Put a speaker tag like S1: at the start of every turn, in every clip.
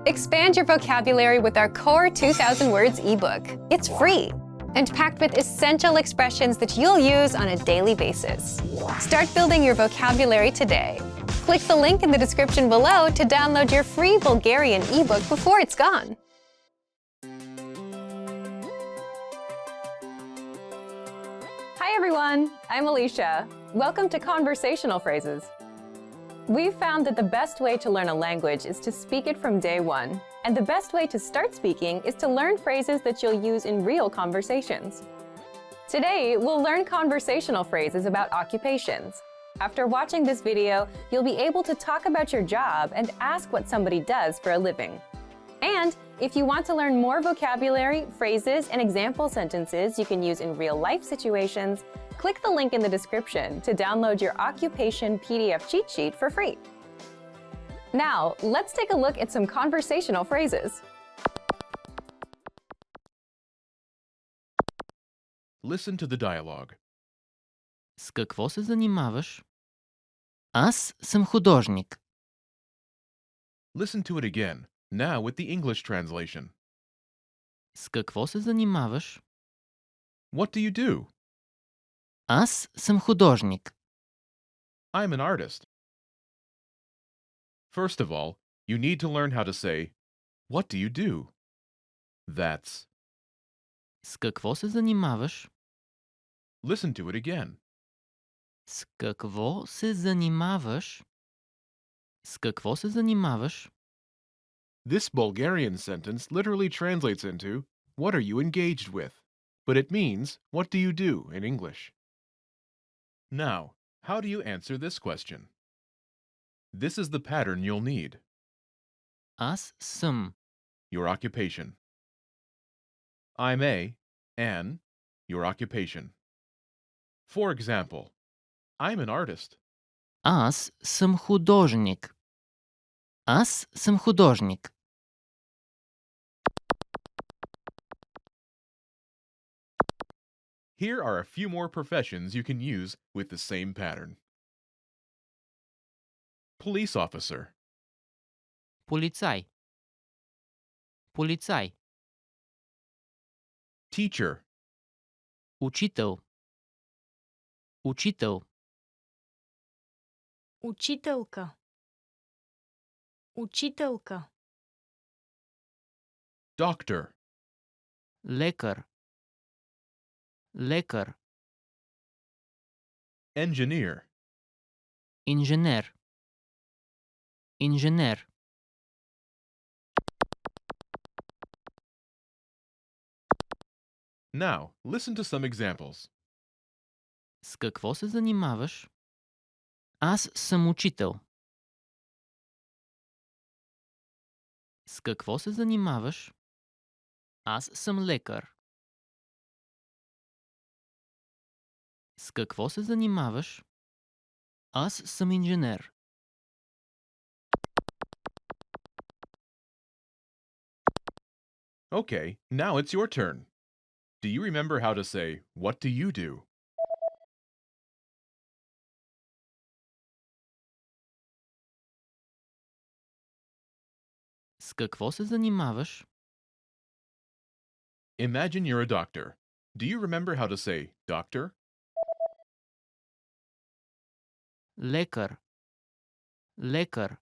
S1: Expand your vocabulary with our Core 2000 Words ebook. It's free and packed with essential expressions that you'll use on a daily basis. Start building your vocabulary today. Click the link in the description below to download your free Bulgarian ebook before it's gone. Hi everyone, I'm Alicia. Welcome to Conversational Phrases. We've found that the best way to learn a language is to speak it from day one. And the best way to start speaking is to learn phrases that you'll use in real conversations. Today, we'll learn conversational phrases about occupations. After watching this video, you'll be able to talk about your job and ask what somebody does for a living. And if you want to learn more vocabulary, phrases, and example sentences you can use in real-life situations, click the link in the description to download your occupation PDF cheat sheet for free. Now, let's take a look at some conversational phrases.
S2: Listen to the dialogue.
S3: С какво се занимаваш? Аз съм художник.
S2: Listen to it again, now with the English translation.
S3: С какво се занимаваш?
S2: What do you do?
S3: Аз съм художник.
S2: I'm an artist. First of all, you need to learn how to say, what do you do? That's.
S3: С какво се занимаваш?
S2: Listen to it again.
S3: С какво се занимаваш? С какво се занимаваш?
S2: This Bulgarian sentence literally translates into, what are you engaged with? But it means, what do you do in English? Now, how do you answer this question? This is the pattern you'll need.
S3: Аз съм.
S2: Your occupation. I'm a, an, your occupation. For example, I'm an artist.
S3: Аз съм художник. Аз съм художник.
S2: Here are a few more professions you can use with the same pattern. Police officer,
S3: Полицай. Полицай.
S2: teacher,
S3: Учител. Учител.
S4: Учителка. Учителка.
S2: doctor,
S3: Лекар. Лекар.
S2: engineer,
S3: Инженер. Инженер.
S2: Now, listen to some examples.
S3: С какво се занимаваш? Аз съм учител. С какво се занимаваш? Аз съм лекар. С какво се занимаваш? Аз съм инженер.
S2: Okay, now it's your turn. Do you remember how to say, what do you do?
S3: С какво се занимаваш?
S2: Imagine you're a doctor. Do you remember how to say, doctor?
S3: Лекар. Лекар.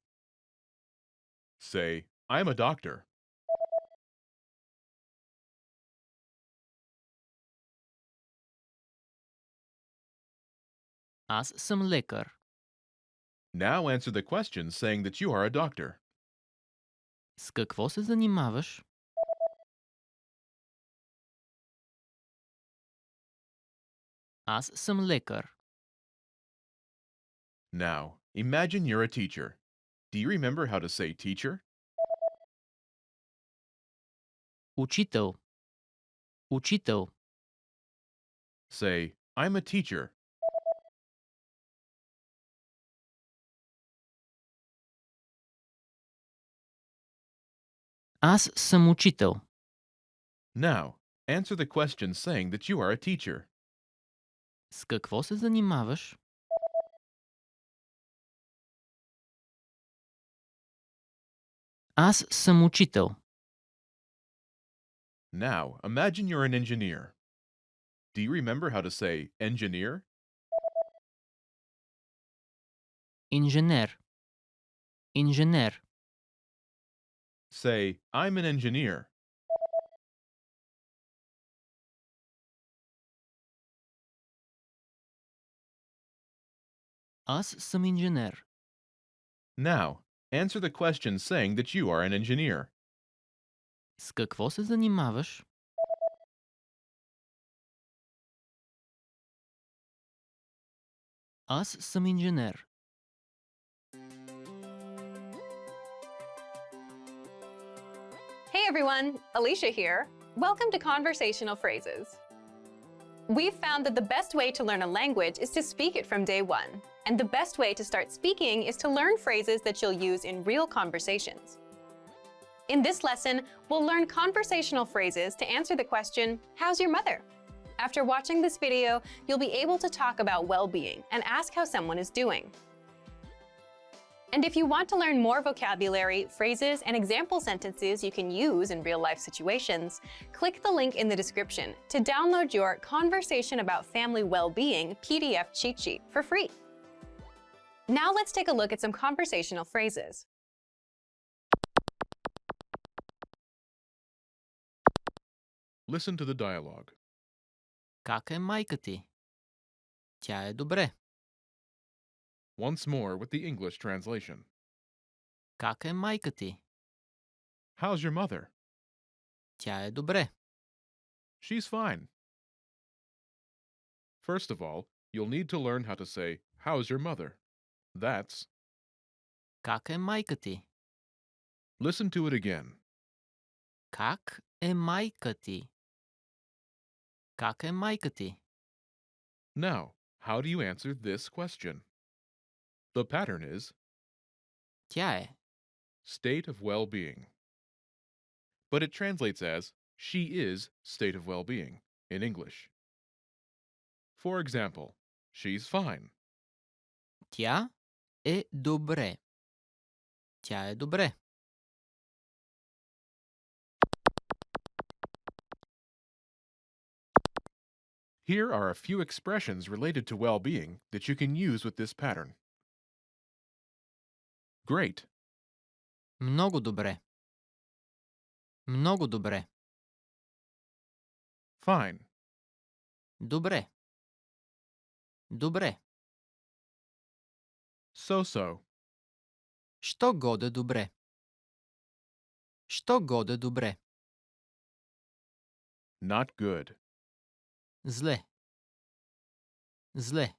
S2: Say, I'm a doctor.
S3: Аз съм лекар.
S2: Now answer the question saying that you are a doctor.
S3: С какво се занимаваш? Аз съм лекар.
S2: Now, imagine you're a teacher. Do you remember how to say teacher?
S3: Учител. Учител.
S2: Say, I'm a teacher.
S3: Аз съм учител.
S2: Now, answer the question saying that you are a teacher.
S3: С какво се занимаваш? Аз съм учител.
S2: Now, imagine you're an engineer. Do you remember how to say engineer?
S3: Инженер. Инженер.
S2: Say, I'm an engineer.
S3: Аз съм инженер.
S2: Now, answer the question saying that you are an engineer.
S3: С какво се занимаваш? Аз съм инженер.
S1: Hey everyone, Alicia here. Welcome to Conversational Phrases. We've found that the best way to learn a language is to speak it from day one. And the best way to start speaking is to learn phrases that you'll use in real conversations. In this lesson, we'll learn conversational phrases to answer the question, how's your mother? After watching this video, you'll be able to talk about well-being and ask how someone is doing. And if you want to learn more vocabulary, phrases, and example sentences you can use in real-life situations, click the link in the description to download your Conversation About Family Well-Being PDF cheat sheet for free. Now let's take a look at some conversational phrases.
S2: Listen to the dialogue.
S3: Как е майка ти? Тя е добре.
S2: Once more with the English translation.
S3: Как е майка ти?
S2: How's your mother?
S3: Тя е добре.
S2: She's fine. First of all, you'll need to learn how to say, how's your mother? That's,
S3: Как е майка ти?
S2: listen to it again.
S3: Как е майка ти? Как е майка ти?
S2: Now, how do you answer this question? The pattern is
S3: Тя е.
S2: state of well-being. But it translates as she is state of well-being in English. For example, she's fine.
S3: Тя е добре. Тя е добре.
S2: Here are a few expressions related to well-being that you can use with this pattern. Great,
S3: Много добре. Много добре.
S2: fine,
S3: Добре. Добре.
S2: so-so,
S3: Що годе добре? Що годе добре?
S2: not good,
S3: Зле. Зле.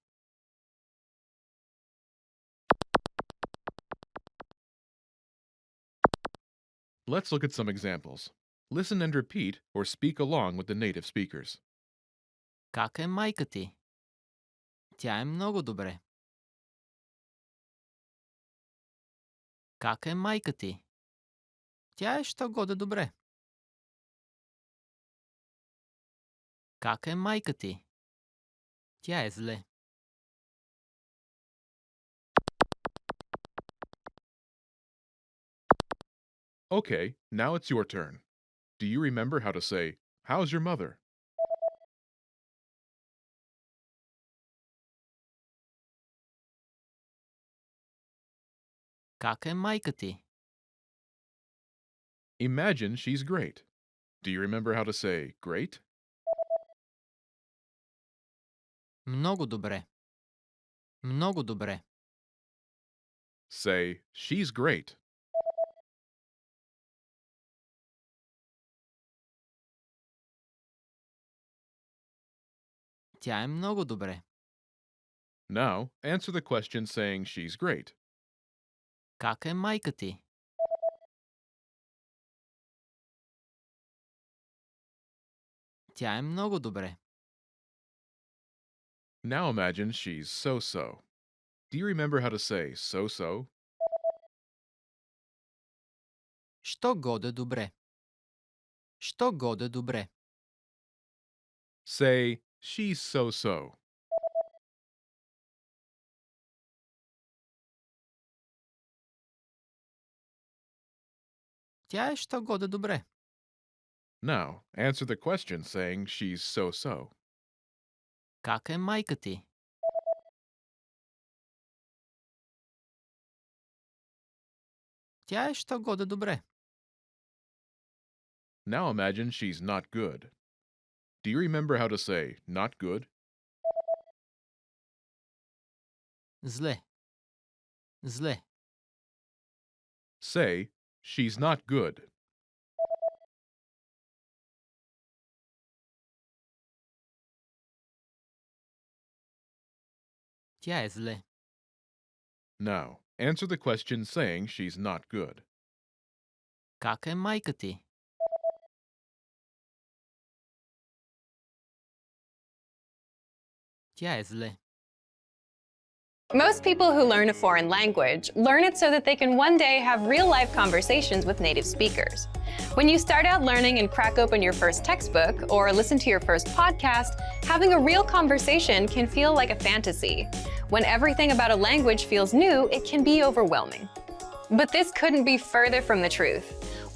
S2: Let's look at some examples. Listen and repeat or speak along with the native speakers.
S3: Как е майка ти? Тя е много добре. Как е майка ти? Тя е що годе добре. Как е майка ти? Тя е зле.
S2: Okay, now it's your turn. Do you remember how to say, how's your mother?
S3: Как е майка ти?
S2: Imagine she's great. Do you remember how to say great?
S3: Много добре. Много добре.
S2: Say, she's great.
S3: Тя е много добре.
S2: Now, answer the question saying she's great.
S3: Как е майка ти? Тя е много добре.
S2: Now imagine she's so-so. Do you remember how to say so-so?
S3: Що годе добре? Що годе добре?
S2: Say, she's so-so.
S3: Тя е що годе добре.
S2: Now, answer the question saying she's so-so.
S3: Как е майка ти? Тя е що годе добре.
S2: Now imagine she's not good. Do you remember how to say not good?
S3: Зле. Зле.
S2: Say, she's not good.
S3: Тя е зле.
S2: Now, answer the question saying she's not good.
S3: Как е майка ти? Тя е зле.
S1: Most people who learn a foreign language learn it so that they can one day have real-life conversations with native speakers. When you start out learning and crack open your first textbook or listen to your first podcast, having a real conversation can feel like a fantasy. When everything about a language feels new, it can be overwhelming. But this couldn't be further from the truth.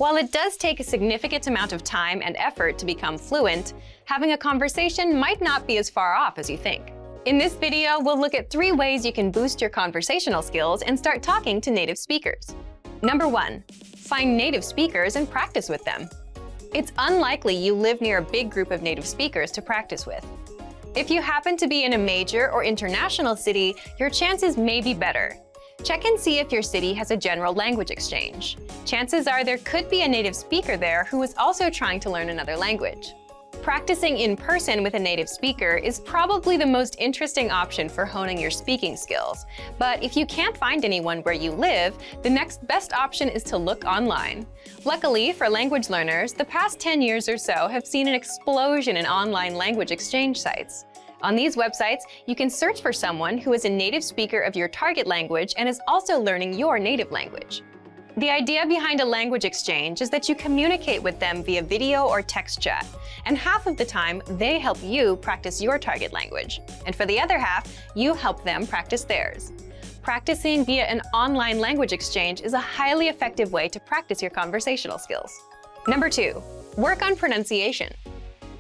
S1: While it does take a significant amount of time and effort to become fluent, having a conversation might not be as far off as you think. In this video, we'll look at 3 ways you can boost your conversational skills and start talking to native speakers. Number 1, find native speakers and practice with them. It's unlikely you live near a big group of native speakers to practice with. If you happen to be in a major or international city, your chances may be better. Check and see if your city has a general language exchange. Chances are there could be a native speaker there who is also trying to learn another language. Practicing in person with a native speaker is probably the most interesting option for honing your speaking skills. But if you can't find anyone where you live, the next best option is to look online. Luckily for language learners, the past 10 years or so have seen an explosion in online language exchange sites. On these websites, you can search for someone who is a native speaker of your target language and is also learning your native language. The idea behind a language exchange is that you communicate with them via video or text chat, and half of the time, they help you practice your target language. And for the other half, you help them practice theirs. Practicing via an online language exchange is a highly effective way to practice your conversational skills. Number 2, work on pronunciation.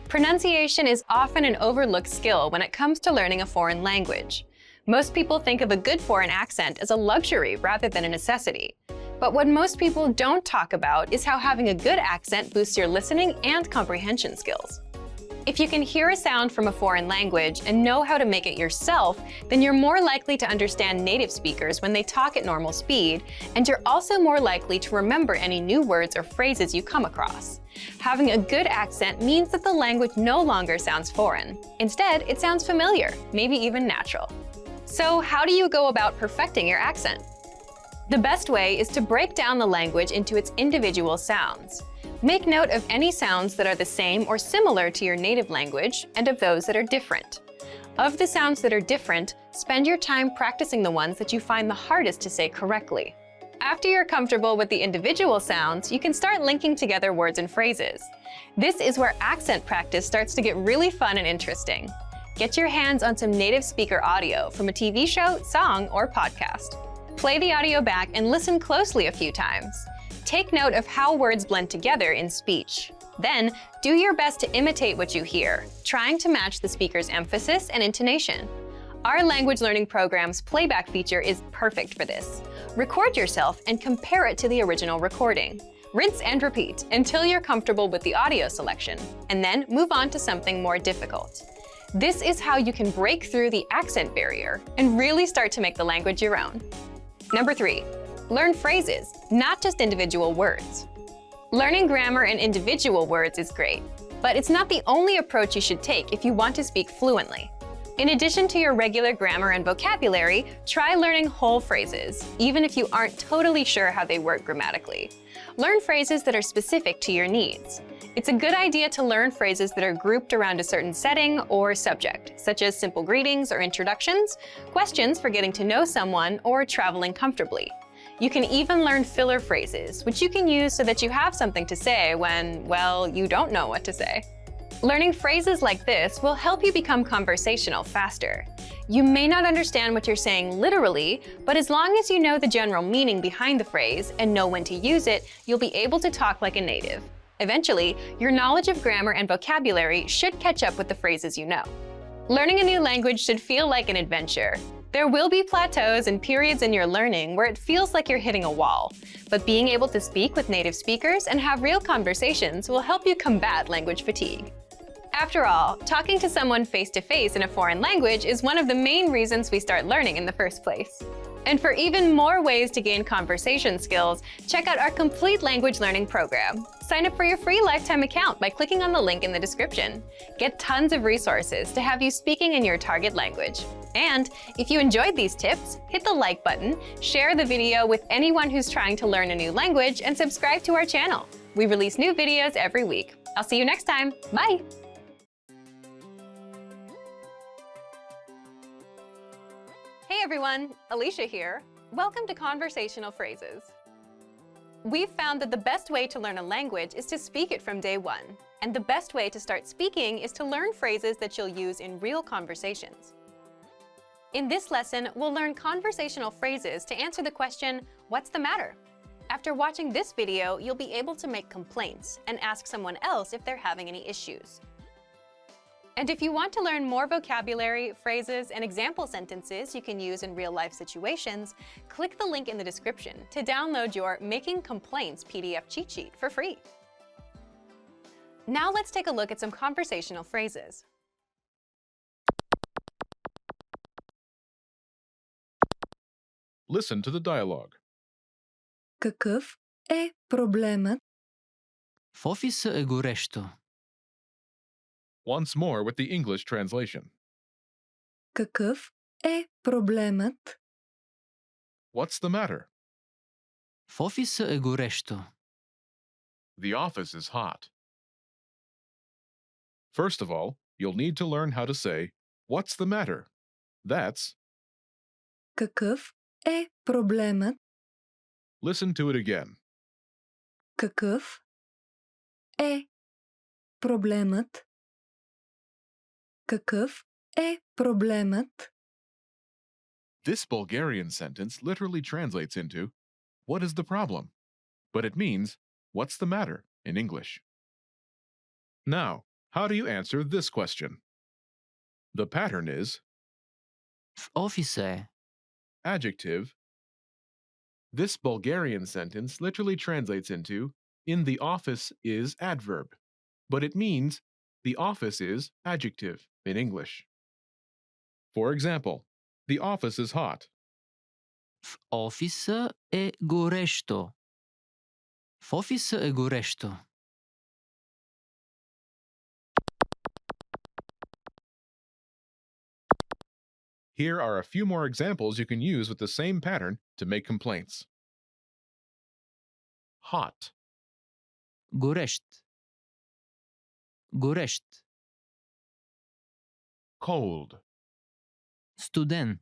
S1: Pronunciation is often an overlooked skill when it comes to learning a foreign language. Most people think of a good foreign accent as a luxury rather than a necessity. But what most people don't talk about is how having a good accent boosts your listening and comprehension skills. If you can hear a sound from a foreign language and know how to make it yourself, then you're more likely to understand native speakers when they talk at normal speed, and you're also more likely to remember any new words or phrases you come across. Having a good accent means that the language no longer sounds foreign. Instead, it sounds familiar, maybe even natural. So how do you go about perfecting your accent? The best way is to break down the language into its individual sounds. Make note of any sounds that are the same or similar to your native language and of those that are different. Of the sounds that are different, spend your time practicing the ones that you find the hardest to say correctly. After you're comfortable with the individual sounds, you can start linking together words and phrases. This is where accent practice starts to get really fun and interesting. Get your hands on some native speaker audio from a TV show, song, or podcast. Play the audio back and listen closely a few times. Take note of how words blend together in speech. Then, do your best to imitate what you hear, trying to match the speaker's emphasis and intonation. Our language learning program's playback feature is perfect for this. Record yourself and compare it to the original recording. Rinse and repeat until you're comfortable with the audio selection, and then move on to something more difficult. This is how you can break through the accent barrier and really start to make the language your own. Number 3, learn phrases, not just individual words. Learning grammar and individual words is great, but it's not the only approach you should take if you want to speak fluently. In addition to your regular grammar and vocabulary, try learning whole phrases, even if you aren't totally sure how they work grammatically. Learn phrases that are specific to your needs. It's a good idea to learn phrases that are grouped around a certain setting or subject, such as simple greetings or introductions, questions for getting to know someone, or traveling comfortably. You can even learn filler phrases, which you can use so that you have something to say when, well, you don't know what to say. Learning phrases like this will help you become conversational faster. You may not understand what you're saying literally, but as long as you know the general meaning behind the phrase and know when to use it, you'll be able to talk like a native. Eventually, your knowledge of grammar and vocabulary should catch up with the phrases you know. Learning a new language should feel like an adventure. There will be plateaus and periods in your learning where it feels like you're hitting a wall, but being able to speak with native speakers and have real conversations will help you combat language fatigue. After all, talking to someone face-to-face in a foreign language is one of the main reasons we start learning in the first place. And for even more ways to gain conversation skills, check out our complete language learning program. Sign up for your free lifetime account by clicking on the link in the description. Get tons of resources to have you speaking in your target language. And if you enjoyed these tips, hit the like button, share the video with anyone who's trying to learn a new language, and subscribe to our channel. We release new videos every week. I'll see you next time. Bye! Hey everyone, Alicia here. Welcome to Conversational Phrases. We've found that the best way to learn a language is to speak it from day one. And the best way to start speaking is to learn phrases that you'll use in real conversations. In this lesson, we'll learn conversational phrases to answer the question, what's the matter? After watching this video, you'll be able to make complaints and ask someone else if they're having any issues. And if you want to learn more vocabulary, phrases, and example sentences you can use in real-life situations, click the link in the description to download your Making Complaints PDF cheat sheet for free. Now let's take a look at some conversational phrases.
S2: Listen to the dialogue.
S4: Какъв е проблемът?
S3: В офиса е горещо.
S2: Once more with the English translation.
S4: Какъв е проблемът?
S2: What's the matter?
S3: В офиса е горещо.
S2: The office is hot. First of all, you'll need to learn how to say, what's the matter? That's,
S4: Какъв е проблемът?
S2: listen to it again.
S4: Какъв е проблемът? Какъв е проблемът?
S2: This Bulgarian sentence literally translates into, what is the problem? But it means, what's the matter in English. Now, how do you answer this question? The pattern is
S3: В офиса е.
S2: adjective. This Bulgarian sentence literally translates into, in the office is adverb, but it means the office is adjective in English. For example, the office is hot.
S3: В офиса е горещо. В офиса е горещо.
S2: Here are a few more examples you can use with the same pattern to make complaints. Hot,
S3: Горещ. Горещ.
S2: cold,
S3: Студен.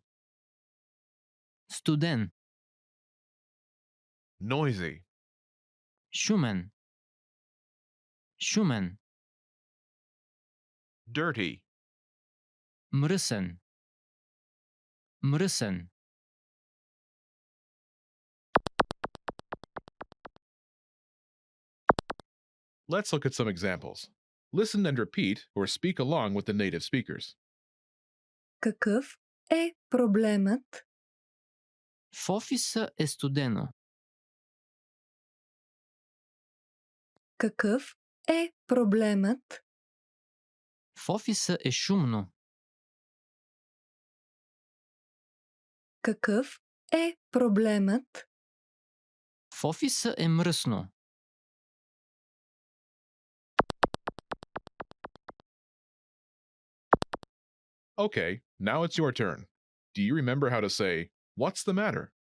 S3: Студен.
S2: noisy,
S3: Шумен. Шумен.
S2: dirty,
S3: Мръсен. Мръсен.
S2: Let's look at some examples. Listen and repeat or speak along with the native speakers.
S4: Какъв е проблемът?
S3: В офиса е студено.
S4: Какъв е проблемът?
S3: В офиса е шумно.
S4: Какъв е проблемът?
S3: В офиса е мръсно.
S2: Okay, now it's your turn. Do you remember how to say, what's the matter?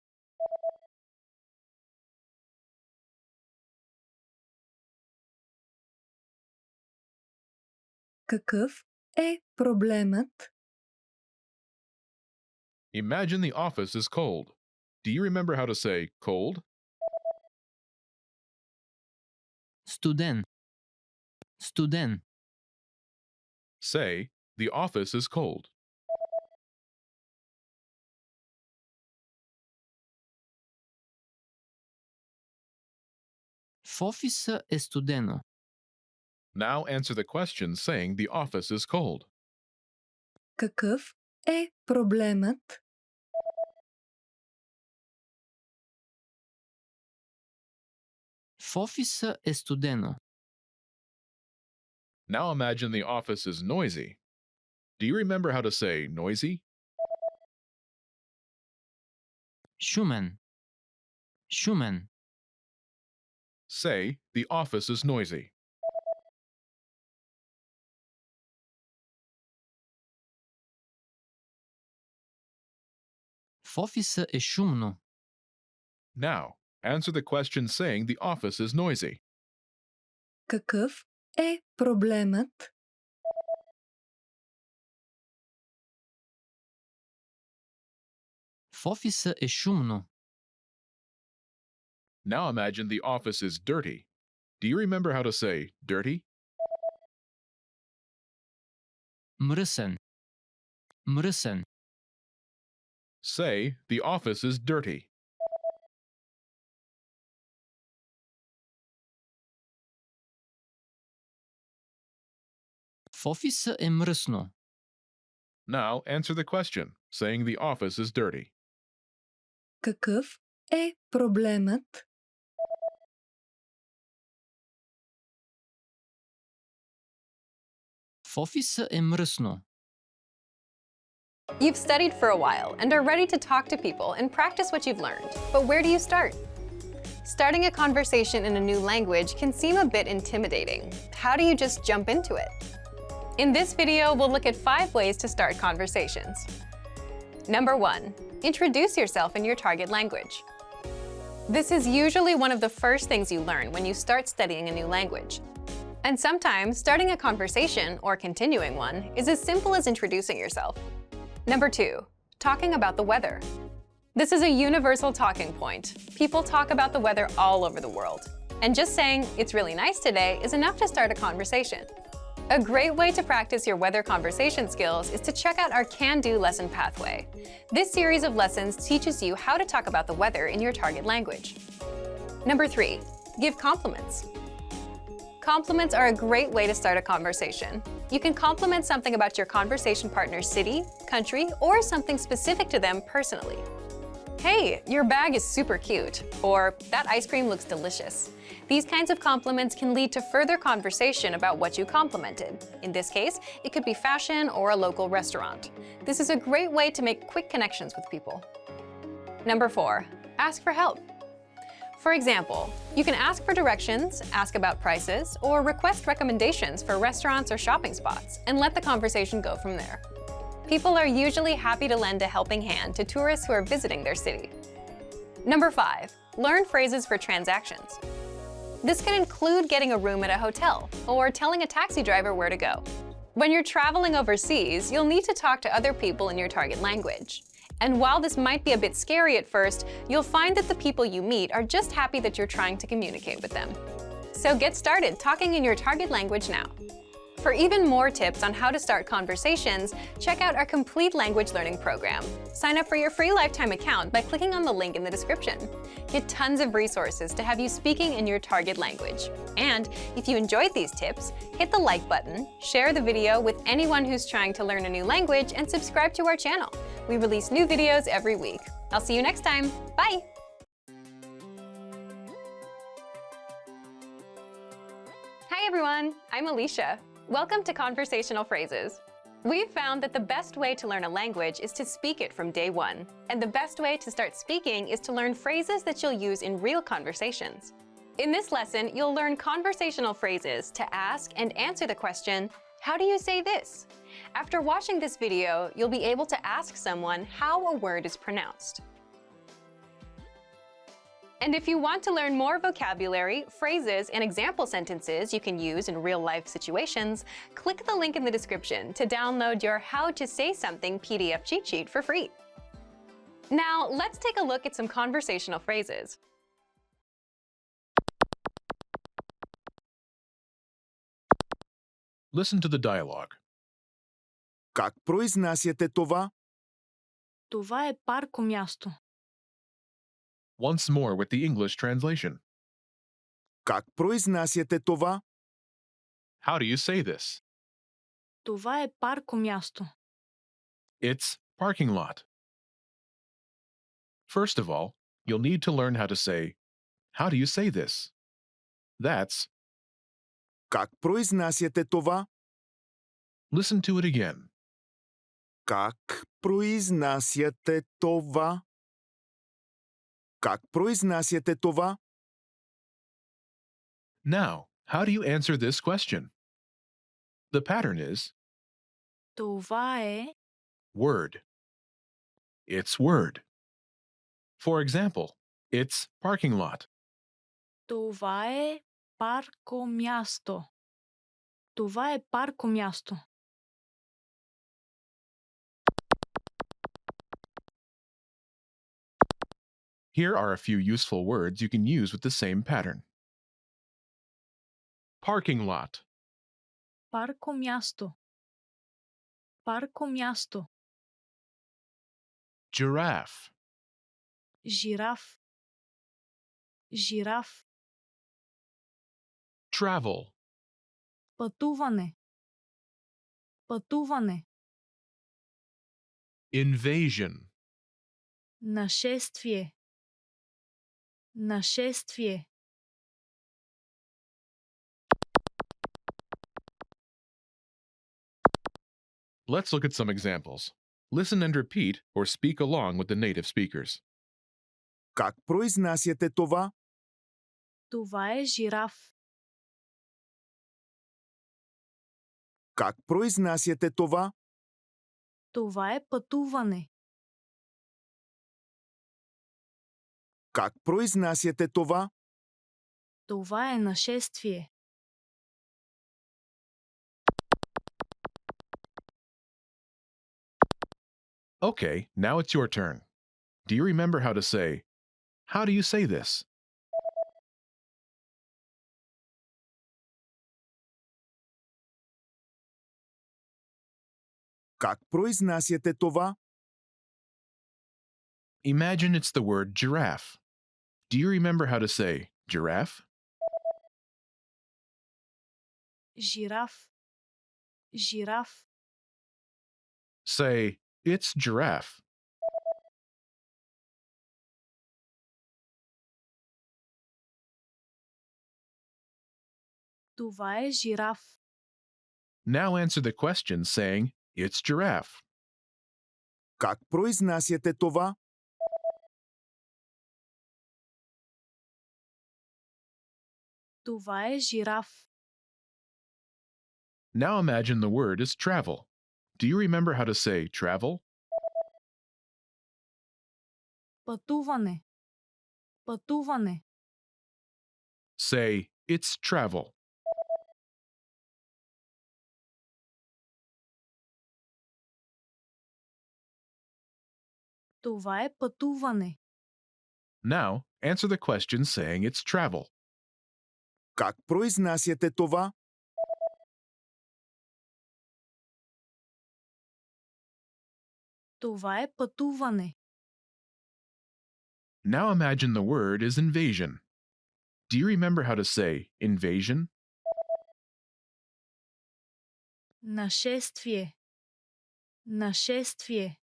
S4: Какъв е проблемът?
S2: Imagine the office is cold. Do you remember how to say cold?
S3: Студен. Студен.
S2: Say, the office is cold.
S3: В офиса е студено.
S2: Now answer the question saying the office is cold.
S4: Какъв е проблемът?
S3: В офиса е студено.
S2: Now imagine the office is noisy. Do you remember how to say noisy?
S3: Шумен. Шумен.
S2: Say, the office is noisy.
S3: В офиса е шумно.
S2: Now, answer the question saying the office is noisy.
S4: Какъв е проблемът?
S3: В офиса е шумно.
S2: Now imagine the office is dirty. Do you remember how to say dirty?
S3: Мръсен. Мръсен.
S2: Say, the office is dirty.
S3: В офиса е мръсно.
S2: Now answer the question saying the office is dirty.
S4: Какъв е проблемът?
S3: В офиса е мръсно.
S1: You've studied for a while and are ready to talk to people and practice what you've learned. But where do you start? Starting a conversation in a new language can seem a bit intimidating. How do you just jump into it? In this video, we'll look at 5 ways to start conversations. Number 1. Introduce yourself in your target language. This is usually one of the first things you learn when you start studying a new language. And sometimes, starting a conversation, or continuing one, is as simple as introducing yourself. Number 2. Talking about the weather. This is a universal talking point. People talk about the weather all over the world. And just saying, "It's really nice today," is enough to start a conversation. A great way to practice your weather conversation skills is to check out our Can-Do lesson pathway. This series of lessons teaches you how to talk about the weather in your target language. Number 3. Give compliments. Compliments are a great way to start a conversation. You can compliment something about your conversation partner's city, country, or something specific to them personally. "Hey, your bag is super cute," or "That ice cream looks delicious." These kinds of compliments can lead to further conversation about what you complimented. In this case, it could be fashion or a local restaurant. This is a great way to make quick connections with people. Number 4. Ask for help. For example, you can ask for directions, ask about prices, or request recommendations for restaurants or shopping spots, and let the conversation go from there. People are usually happy to lend a helping hand to tourists who are visiting their city. Number 5. Learn phrases for transactions. This can include getting a room at a hotel, or telling a taxi driver where to go. When you're traveling overseas, you'll need to talk to other people in your target language. And while this might be a bit scary at first, you'll find that the people you meet are just happy that you're trying to communicate with them. So get started talking in your target language now. For even more tips on how to start conversations, check out our complete language learning program. Sign up for your free lifetime account by clicking on the link in the description. Get tons of resources to have you speaking in your target language. And if you enjoyed these tips, hit the like button, share the video with anyone who's trying to learn a new language, and subscribe to our channel. We release new videos every week. I'll see you next time. Bye! Hi everyone, I'm Alicia. Welcome to Conversational Phrases. We've found that the best way to learn a language is to speak it from day one. And the best way to start speaking is to learn phrases that you'll use in real conversations. In this lesson, you'll learn conversational phrases to ask and answer the question, "How do you say this?" After watching this video, you'll be able to ask someone how a word is pronounced. And if you want to learn more vocabulary, phrases, and example sentences you can use in real-life situations, click the link in the description to download your How to Say Something PDF cheat sheet for free. Now, let's take a look at some conversational phrases.
S2: Listen to the dialogue.
S5: Как произнасяте това?
S6: Това е парко място.
S2: Once more with the English translation.
S5: Как произнасяте това?
S2: How do you say this?
S6: Това е парко място.
S2: It's parking lot. First of all, you'll need to learn how to say, how do you say this? That's,
S5: Как произнасяте това?
S2: listen to it again.
S5: Как произнасяте това? Как произнасяте това?
S2: Now, how do you answer this question? The pattern is
S6: Това е
S2: word. It's word. For example, it's parking lot.
S6: Това е парко място. Това е парко място.
S2: Here are a few useful words you can use with the same pattern. Parking lot,
S6: Парко място. Парко място.
S2: giraffe,
S6: Жираф. Жираф.
S2: travel,
S6: Пътуване. Пътуване.
S2: invasion,
S6: Нашествие. Нашествие.
S2: Let's look at some examples. Listen and repeat or speak along with the native speakers.
S5: Как произнасяте това?
S6: Това е жираф.
S5: Как произнасяте това?
S6: Това е пътуване.
S5: Как произнасяте това?
S6: Това е нашествие.
S2: Okay, now it's your turn. Do you remember how to say, how do you say this?
S5: Как произнасяте това?
S2: Imagine it's the word giraffe. Do you remember how to say giraffe?
S6: Жираф. Жираф.
S2: Say, it's giraffe.
S6: Това е жираф.
S2: Now answer the question saying, it's giraffe.
S5: Как произнасяте това?
S6: Това е жираф.
S2: Now imagine the word is travel. Do you remember how to say travel?
S6: Пътуване. Пътуване.
S2: Say, it's travel.
S6: Това е пътуване.
S2: Now answer the question saying it's travel.
S5: Как произнасяте това?
S6: Това е пътуване.
S2: Now imagine the word is invasion. Do you remember how to say invasion?
S6: Нашествие. Нашествие.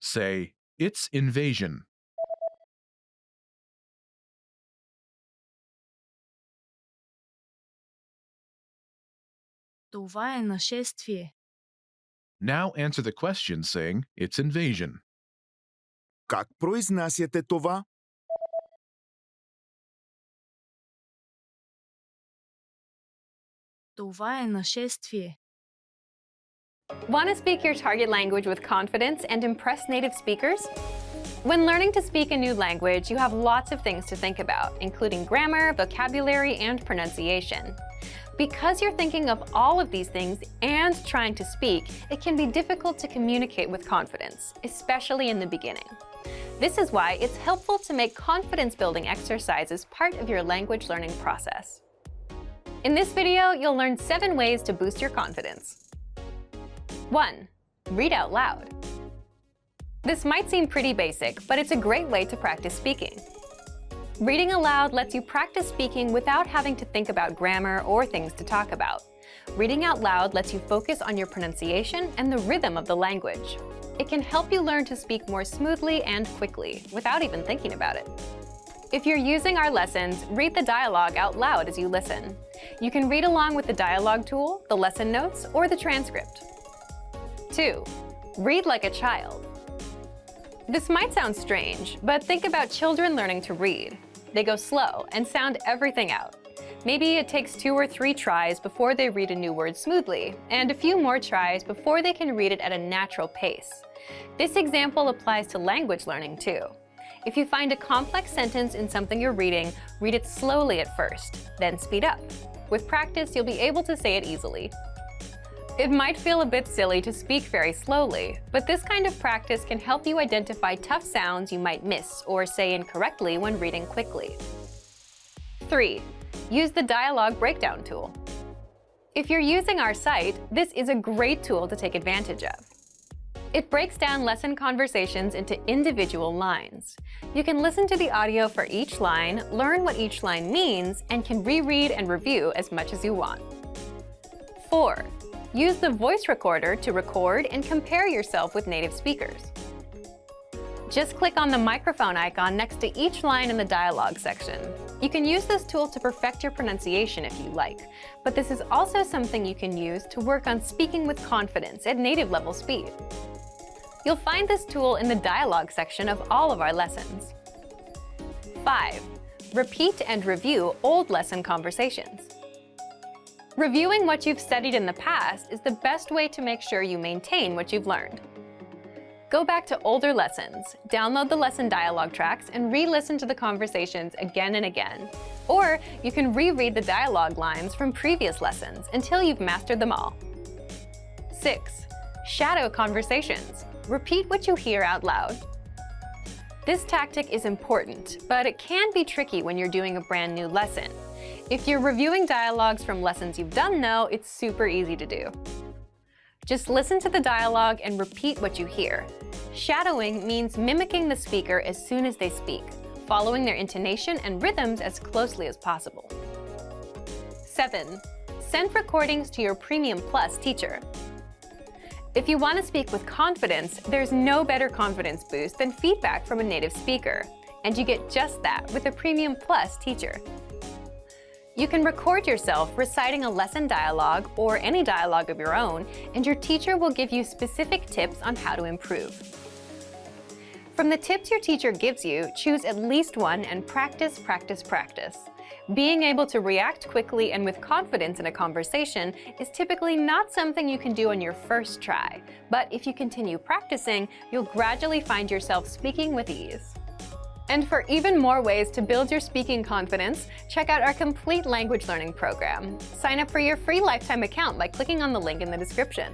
S2: Say, it's invasion.
S6: Това е нашествие.
S2: Now answer the question saying it's invasion.
S5: Как произнасяте това?
S6: Това е нашествие.
S1: Want to speak your target language with confidence and impress native speakers? When learning to speak a new language, you have lots of things to think about, including grammar, vocabulary, and pronunciation. Because you're thinking of all of these things and trying to speak, it can be difficult to communicate with confidence, especially in the beginning. This is why it's helpful to make confidence-building exercises part of your language learning process. In this video, you'll learn 7 ways to boost your confidence. 1. Read out loud. This might seem pretty basic, but it's a great way to practice speaking. Reading aloud lets you practice speaking without having to think about grammar or things to talk about. Reading out loud lets you focus on your pronunciation and the rhythm of the language. It can help you learn to speak more smoothly and quickly, without even thinking about it. If you're using our lessons, read the dialogue out loud as you listen. You can read along with the dialogue tool, the lesson notes, or the transcript. 2. Read like a child. This might sound strange, but think about children learning to read. They go slow and sound everything out. Maybe it takes 2 or 3 tries before they read a new word smoothly, and a few more tries before they can read it at a natural pace. This example applies to language learning too. If you find a complex sentence in something you're reading, read it slowly at first, then speed up. With practice, you'll be able to say it easily. It might feel a bit silly to speak very slowly, but this kind of practice can help you identify tough sounds you might miss or say incorrectly when reading quickly. 3. Use the dialogue breakdown tool. If you're using our site, this is a great tool to take advantage of. It breaks down lesson conversations into individual lines. You can listen to the audio for each line, learn what each line means, and can reread and review as much as you want. 4. Use the voice recorder to record and compare yourself with native speakers. Just click on the microphone icon next to each line in the dialogue section. You can use this tool to perfect your pronunciation if you like, but this is also something you can use to work on speaking with confidence at native level speed. You'll find this tool in the dialogue section of all of our lessons. 5. Repeat and review old lesson conversations. Reviewing what you've studied in the past is the best way to make sure you maintain what you've learned. Go back to older lessons, download the lesson dialogue tracks, and re-listen to the conversations again and again. Or you can reread the dialogue lines from previous lessons until you've mastered them all. 6. Shadow conversations. Repeat what you hear out loud. This tactic is important, but it can be tricky when you're doing a brand new lesson. If you're reviewing dialogues from lessons you've done though, it's super easy to do. Just listen to the dialogue and repeat what you hear. Shadowing means mimicking the speaker as soon as they speak, following their intonation and rhythms as closely as possible. 7. Send recordings to your Premium Plus teacher. If you want to speak with confidence, there's no better confidence boost than feedback from a native speaker, and you get just that with a Premium Plus teacher. You can record yourself reciting a lesson dialogue or any dialogue of your own, and your teacher will give you specific tips on how to improve. From the tips your teacher gives you, choose at least one and practice, practice, practice. Being able to react quickly and with confidence in a conversation is typically not something you can do on your first try, but if you continue practicing, you'll gradually find yourself speaking with ease. And for even more ways to build your speaking confidence, check out our complete language learning program. Sign up for your free lifetime account by clicking on the link in the description.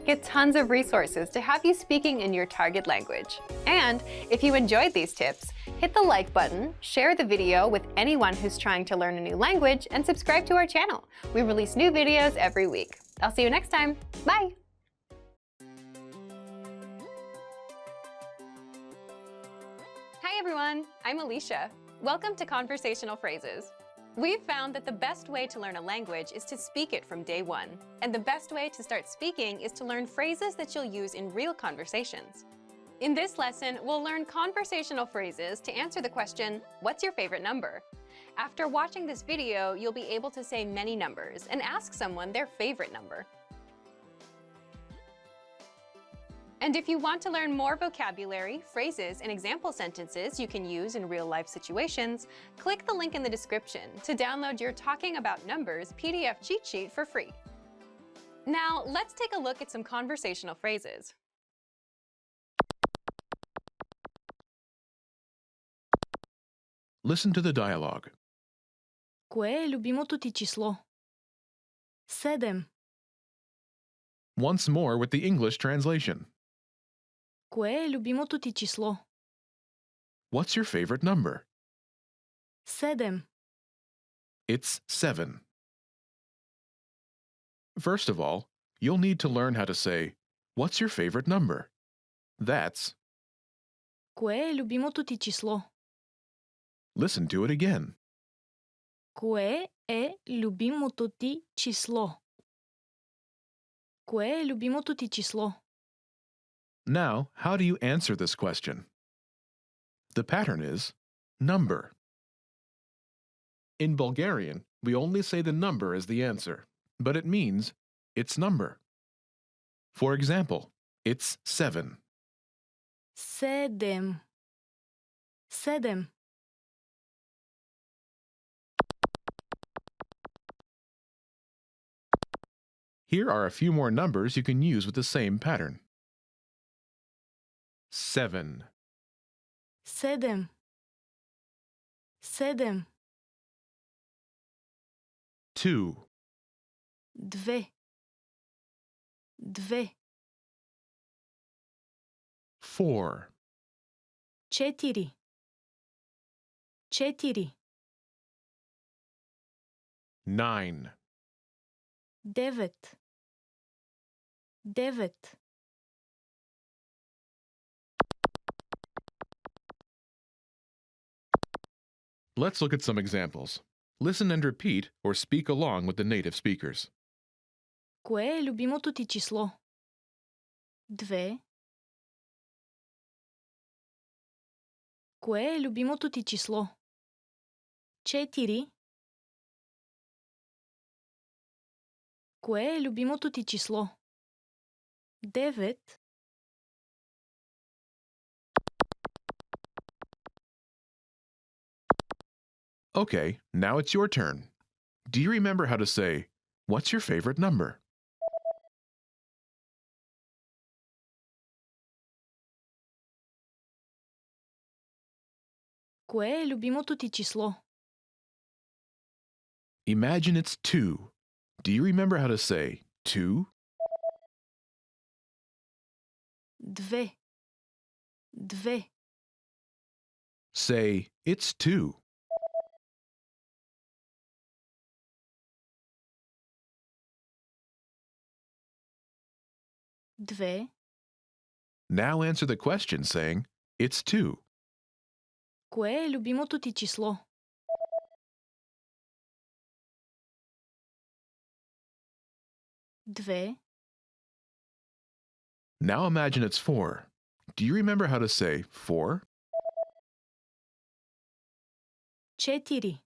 S1: Get tons of resources to have you speaking in your target language. And if you enjoyed these tips, hit the like button, share the video with anyone who's trying to learn a new language, and subscribe to our channel. We release new videos every week. I'll see you next time. Bye! Hi everyone, I'm Alicia. Welcome to Conversational Phrases. We've found that the best way to learn a language is to speak it from day one. And the best way to start speaking is to learn phrases that you'll use in real conversations. In this lesson, we'll learn conversational phrases to answer the question, what's your favorite number? After watching this video, you'll be able to say many numbers and ask someone their favorite number. And if you want to learn more vocabulary, phrases, and example sentences you can use in real-life situations, click the link in the description to download your Talking About Numbers PDF cheat sheet for free. Now, let's take a look at some conversational phrases.
S2: Listen to the dialogue.
S6: Кое е любимото ти число? 7.
S2: Once more with the English translation.
S6: Кое е любимото ти число?
S2: What's your favorite number?
S6: 7.
S2: It's 7. First of all, you'll need to learn how to say What's your favorite number? That's.
S6: Кое е любимото ти число?
S2: Listen to it again.
S6: Кое е любимото ти число? Кое е любимото ти число?
S2: Now, how do you answer this question? The pattern is number. In Bulgarian, we only say the number as the answer, but it means its number. For example, it's 7.
S6: Седем. Седем.
S2: Here are a few more numbers you can use with the same pattern. 7,
S6: Седем. Седем.
S2: 2,
S6: Две. Две.
S2: 4,
S6: Четири. Четири.
S2: 9,
S6: Девет. Девет.
S2: Let's look at some examples. Listen and repeat or speak along with the native speakers.
S6: Кое е любимото ти число? Две. Кое е любимото ти число? Четири. Кое е любимото ти число? Девет.
S2: Okay, now it's your turn. Do you remember how to say, "What's your favorite number?"
S6: Кое е любимото ти число?
S2: Imagine it's 2. Do you remember how to say 2?
S6: Две. Две.
S2: Say, "It's 2.
S6: Две.
S2: Now answer the question saying, "It's 2.
S6: Кое е любимото ти число? Две.
S2: Now imagine it's 4. Do you remember how to say 4?
S6: Четири.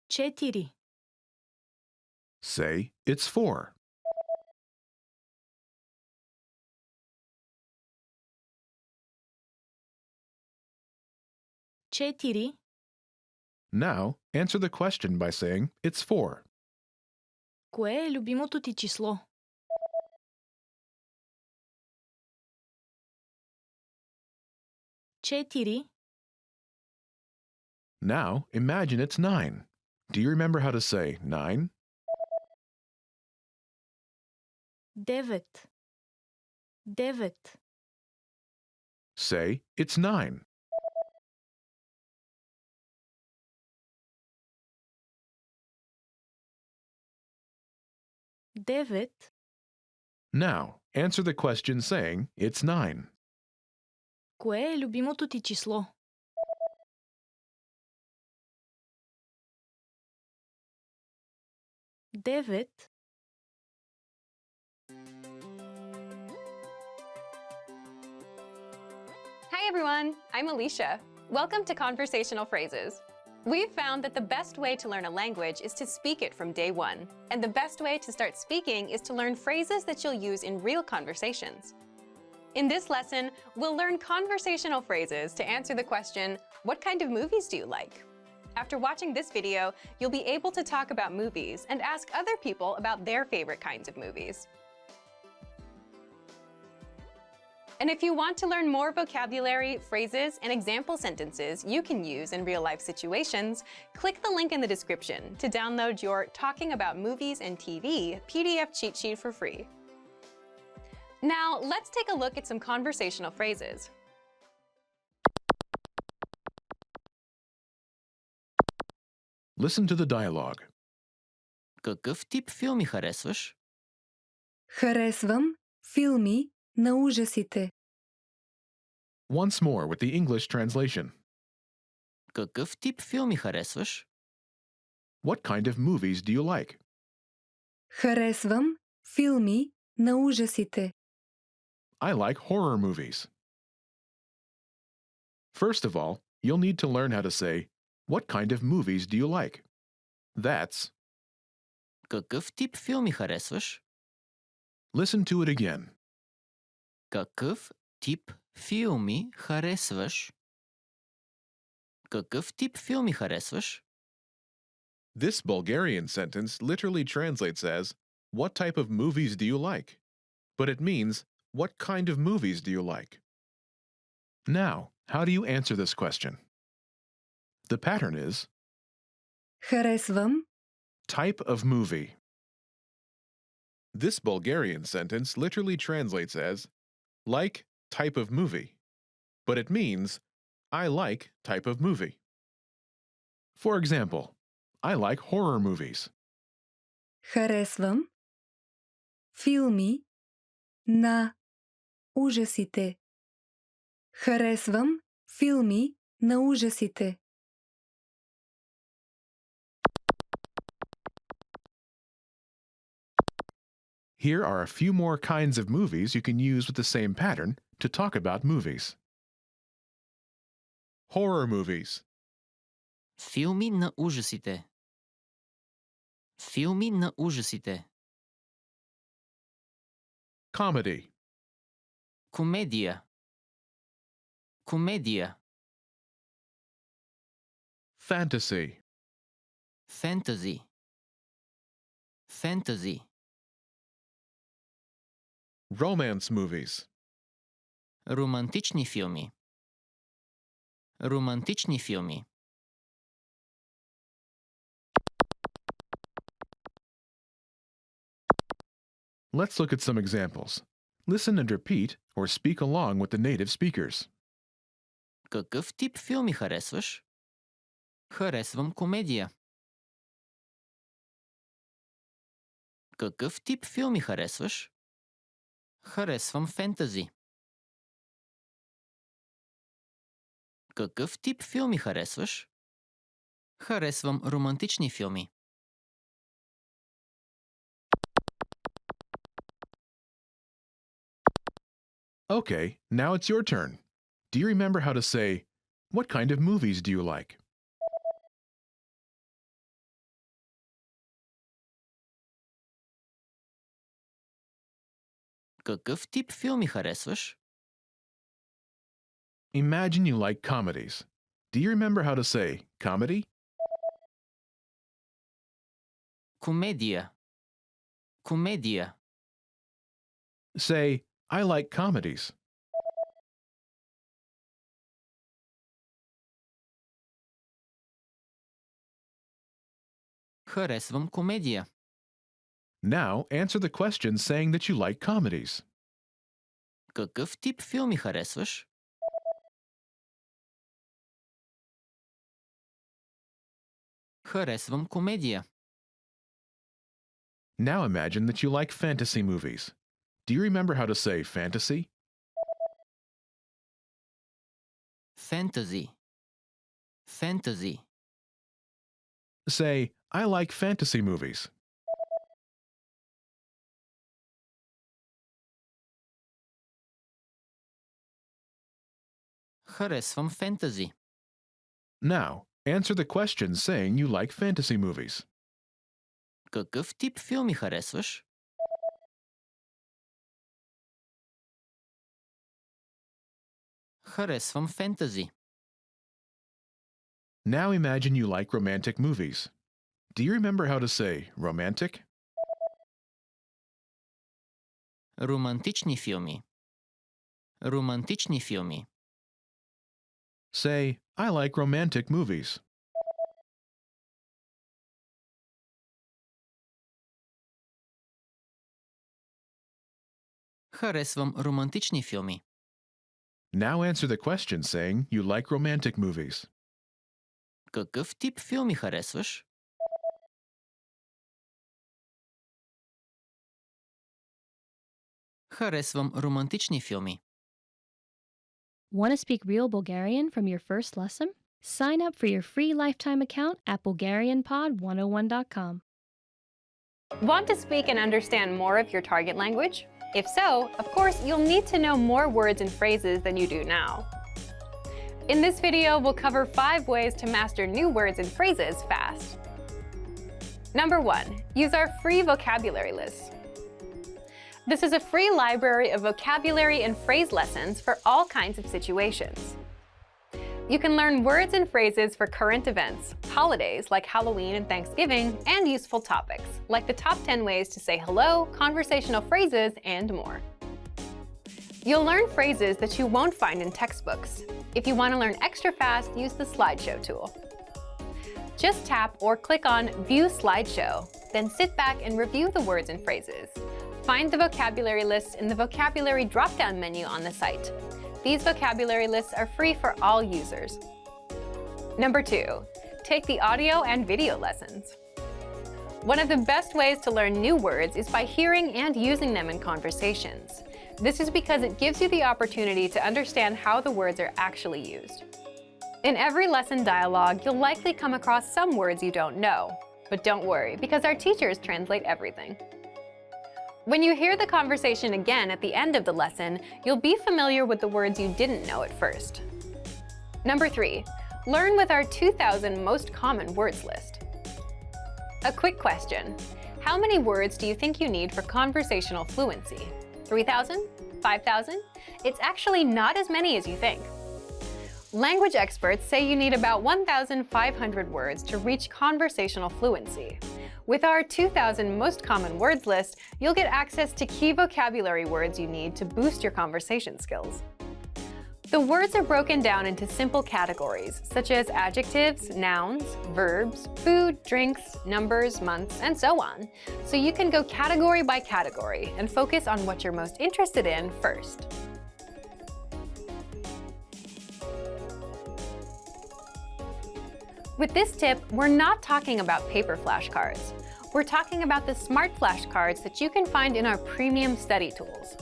S6: Четири.
S2: Say, "It's 4.
S6: Четири.
S2: Now answer the question by saying, "It's 4.
S6: Кое е любимото ти число? Четири.
S2: Now imagine it's 9. Do you remember how to say 9?
S6: Девет. Девет.
S2: Say, "It's 9.
S6: Девет.
S2: Now answer the question saying, "It's 9.
S6: Кое е любимото ти число? Девет.
S1: Hi everyone, I'm Alicia. Welcome to Conversational Phrases. We've found that the best way to learn a language is to speak it from day one. And the best way to start speaking is to learn phrases that you'll use in real conversations. In this lesson, we'll learn conversational phrases to answer the question, what kind of movies do you like? After watching this video, you'll be able to talk about movies and ask other people about their favorite kinds of movies. And if you want to learn more vocabulary, phrases, and example sentences you can use in real-life situations, click the link in the description to download your Talking About Movies and TV PDF cheat sheet for free. Now, let's take a look at some conversational phrases.
S2: Listen to the dialogue.
S3: Какъв тип филми харесваш?
S4: Харесвам филми на ужасите?
S2: Once more with the English translation.
S3: Какъв тип филми харесваш?
S2: What kind of movies do you like?
S4: Харесвам филми на ужасите.
S2: I like horror movies. First of all, you'll need to learn how to say, what kind of movies do you like? That's,
S3: Какъв тип филми харесваш?
S2: listen to it again.
S3: Какъв тип филми харесваш? Какъв тип филми харесваш?
S2: This Bulgarian sentence literally translates as, what type of movies do you like? But it means, what kind of movies do you like? Now, how do you answer this question? The pattern is,
S4: Харесвам
S2: type of movie. This Bulgarian sentence literally translates as, like type of movie. But it means, I like type of movie. For example, I like horror movies.
S4: Харесвам филми на ужасите. Харесвам филми на ужасите.
S2: Here are a few more kinds of movies you can use with the same pattern to talk about movies. Horror movies.
S3: Филми на ужасите. Филми на ужасите.
S2: Comedy.
S3: Комедия. Комедия.
S2: Fantasy.
S3: Фентази. Фентази.
S2: Romance movies.
S3: Романтични филми. Романтични филми.
S2: Let's look at some examples. Listen and repeat or speak along with the native speakers.
S3: Какъв тип филми харесваш? Харесвам комедия. Какъв тип филми харесваш? Харесвам фентази. Какъв тип филми харесваш? Харесвам романтични филми.
S2: Okay, now it's your turn. Do you remember how to say, what kind of movies do you like?
S3: Какъв тип филми харесваш?
S2: Imagine you like comedies. Do you remember how to say comedy?
S3: Комедия. Комедия.
S2: Say, I like comedies.
S3: Харесвам комедия.
S2: Now answer the question saying that you like comedies.
S3: Какъв тип филми харесваш? Харесвам комедия.
S2: Now imagine that you like fantasy movies. Do you remember how to say fantasy?
S3: Фентази. Фентази.
S2: Say, I like fantasy movies.
S3: Харесвам фентази.
S2: Now, answer the question saying you like fantasy movies.
S3: Какъв тип филми харесваш? Харесвам фентази.
S2: Now imagine you like romantic movies. Do you remember how to say romantic?
S3: Романтични филми. Романтични филми.
S2: Say, I like romantic movies.
S3: Харесвам романтични филми.
S2: Now answer the question saying you like romantic movies.
S3: Какъв тип филми харесваш? Харесвам романтични филми.
S7: Want to speak real Bulgarian from your first lesson? Sign up for your free lifetime account at BulgarianPod101.com.
S1: Want to speak and understand more of your target language? If so, of course, you'll need to know more words and phrases than you do now. In this video, we'll cover 5 ways to master new words and phrases fast. Number 1, use our free vocabulary list. This is a free library of vocabulary and phrase lessons for all kinds of situations. You can learn words and phrases for current events, holidays like Halloween and Thanksgiving, and useful topics like the top 10 ways to say hello, conversational phrases, and more. You'll learn phrases that you won't find in textbooks. If you want to learn extra fast, use the slideshow tool. Just tap or click on View Slideshow, then sit back and review the words and phrases. Find the vocabulary lists in the vocabulary drop-down menu on the site. These vocabulary lists are free for all users. Number 2, take the audio and video lessons. One of the best ways to learn new words is by hearing and using them in conversations. This is because it gives you the opportunity to understand how the words are actually used. In every lesson dialogue, you'll likely come across some words you don't know. But don't worry, because our teachers translate everything. When you hear the conversation again at the end of the lesson, you'll be familiar with the words you didn't know at first. Number 3, learn with our 2,000 most common words list. A quick question. How many words do you think you need for conversational fluency? 3,000? 5,000? It's actually not as many as you think. Language experts say you need about 1,500 words to reach conversational fluency. With our 2,000 most common words list, you'll get access to key vocabulary words you need to boost your conversation skills. The words are broken down into simple categories, such as adjectives, nouns, verbs, food, drinks, numbers, months, and so on. So you can go category by category and focus on what you're most interested in first. With this tip, we're not talking about paper flashcards. We're talking about the smart flashcards that you can find in our premium study tools.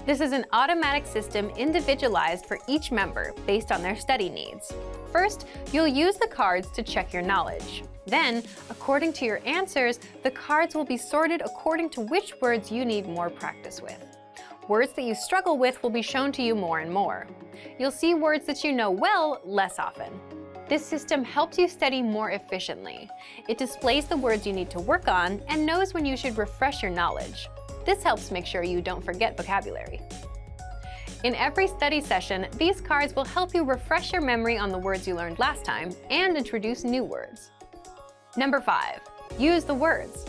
S1: This is an automatic system individualized for each member based on their study needs. First, you'll use the cards to check your knowledge. Then, according to your answers, the cards will be sorted according to which words you need more practice with. Words that you struggle with will be shown to you more and more. You'll see words that you know well less often. This system helps you study more efficiently. It displays the words you need to work on and knows when you should refresh your knowledge. This helps make sure you don't forget vocabulary. In every study session, these cards will help you refresh your memory on the words you learned last time and introduce new words. Number 5, use the words.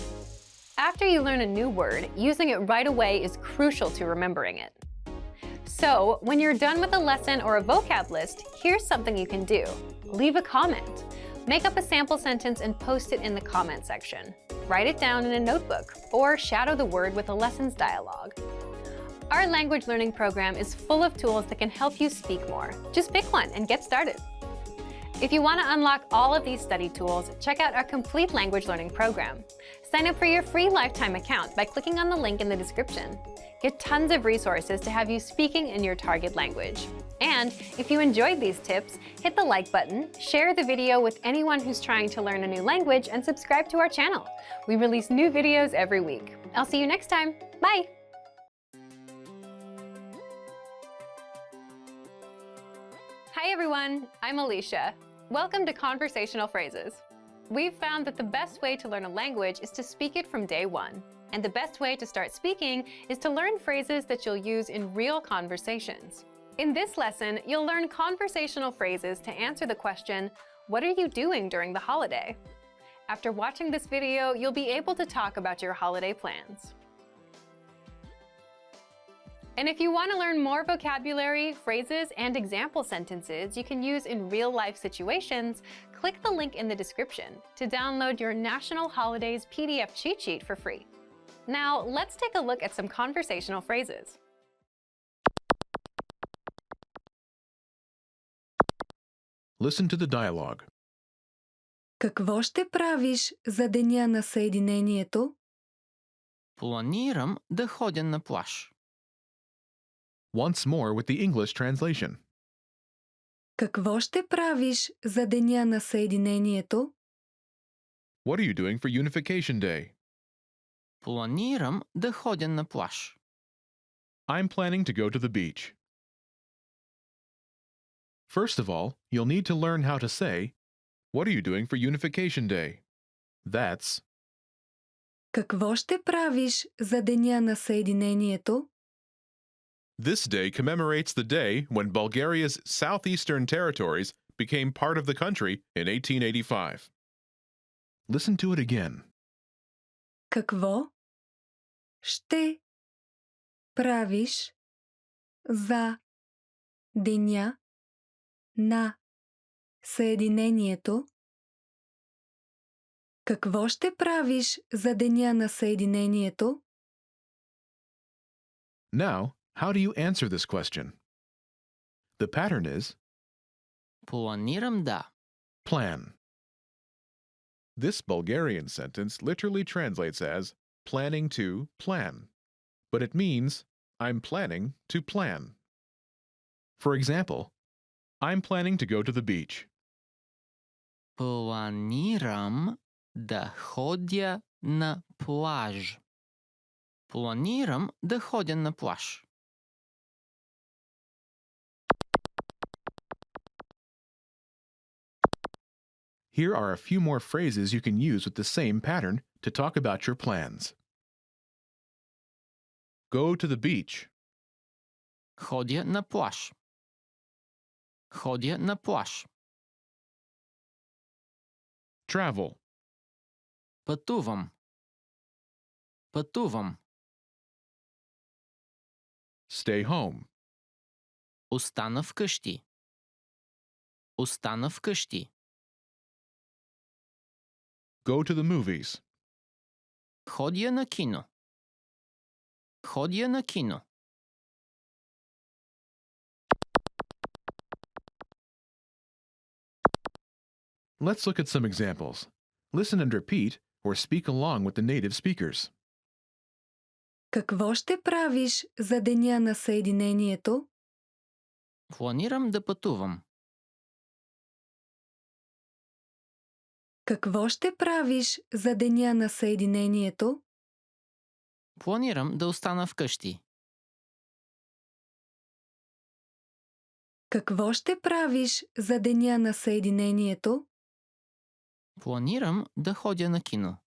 S1: After you learn a new word, using it right away is crucial to remembering it. So, when you're done with a lesson or a vocab list, here's something you can do. Leave a comment. Make up a sample sentence and post it in the comment section. Write it down in a notebook, or shadow the word with a lessons dialogue. Our language learning program is full of tools that can help you speak more. Just pick one and get started. If you want to unlock all of these study tools, check out our complete language learning program. Sign up for your free lifetime account by clicking on the link in the description. Get tons of resources to have you speaking in your target language. And if you enjoyed these tips, hit the like button, share the video with anyone who's trying to learn a new language, and subscribe to our channel. We release new videos every week. I'll see you next time. Bye! Hi everyone, I'm Alicia. Welcome to Conversational Phrases. We've found that the best way to learn a language is to speak it from day one. And the best way to start speaking is to learn phrases that you'll use in real conversations. In this lesson, you'll learn conversational phrases to answer the question, what are you doing during the holiday? After watching this video, you'll be able to talk about your holiday plans. And if you want to learn more vocabulary, phrases, and example sentences you can use in real-life situations, click the link in the description to download your National Holidays PDF cheat sheet for free. Now, let's take a look at some conversational phrases.
S2: Listen to the dialogue.
S4: Какво ще правиш за Деня на Съединението?
S3: Планирам да ходя на плаж.
S2: Once more with the English translation.
S4: Какво ще правиш за Деня на Съединението?
S2: What are you doing for Unification Day?
S3: Планирам да ходя на плаж.
S2: I'm planning to go to the beach. First of all, you'll need to learn how to say, what are you doing for Unification Day? That's,
S4: Какво ще правиш за Деня на Съединението?
S2: this day commemorates the day when Bulgaria's southeastern territories became part of the country in 1885. Listen to it again.
S4: Какво ще правиш за Деня на Съединението? Какво ще правиш за Деня на Съединението?
S2: Now, how do you answer this question? The pattern is
S3: Планирам да.
S2: plan. This Bulgarian sentence literally translates as planning to plan, but it means I'm planning to plan. For example, I'm planning to go to the beach.
S3: Планирам да ходя на плаж. Планирам да ходя на плаж.
S2: Here are a few more phrases you can use with the same pattern to talk about your plans. Go to the beach.
S3: Ходя на плаж. Ходя на плаж.
S2: Travel.
S3: Пътувам. Пътувам.
S2: Stay home.
S3: Остана вкъщи. Остана вкъщи.
S2: Go to the movies.
S3: Ходя на кино. Ходя на кино.
S2: Let's look at some examples. Listen and repeat or speak along with the native speakers.
S4: Какво ще правиш за Деня на Съединението?
S3: Планирам да пътувам.
S4: Какво ще правиш за Деня на Съединението?
S3: Планирам да остана вкъщи.
S4: Какво ще правиш за Деня на Съединението?
S3: Планирам да ходя на кино.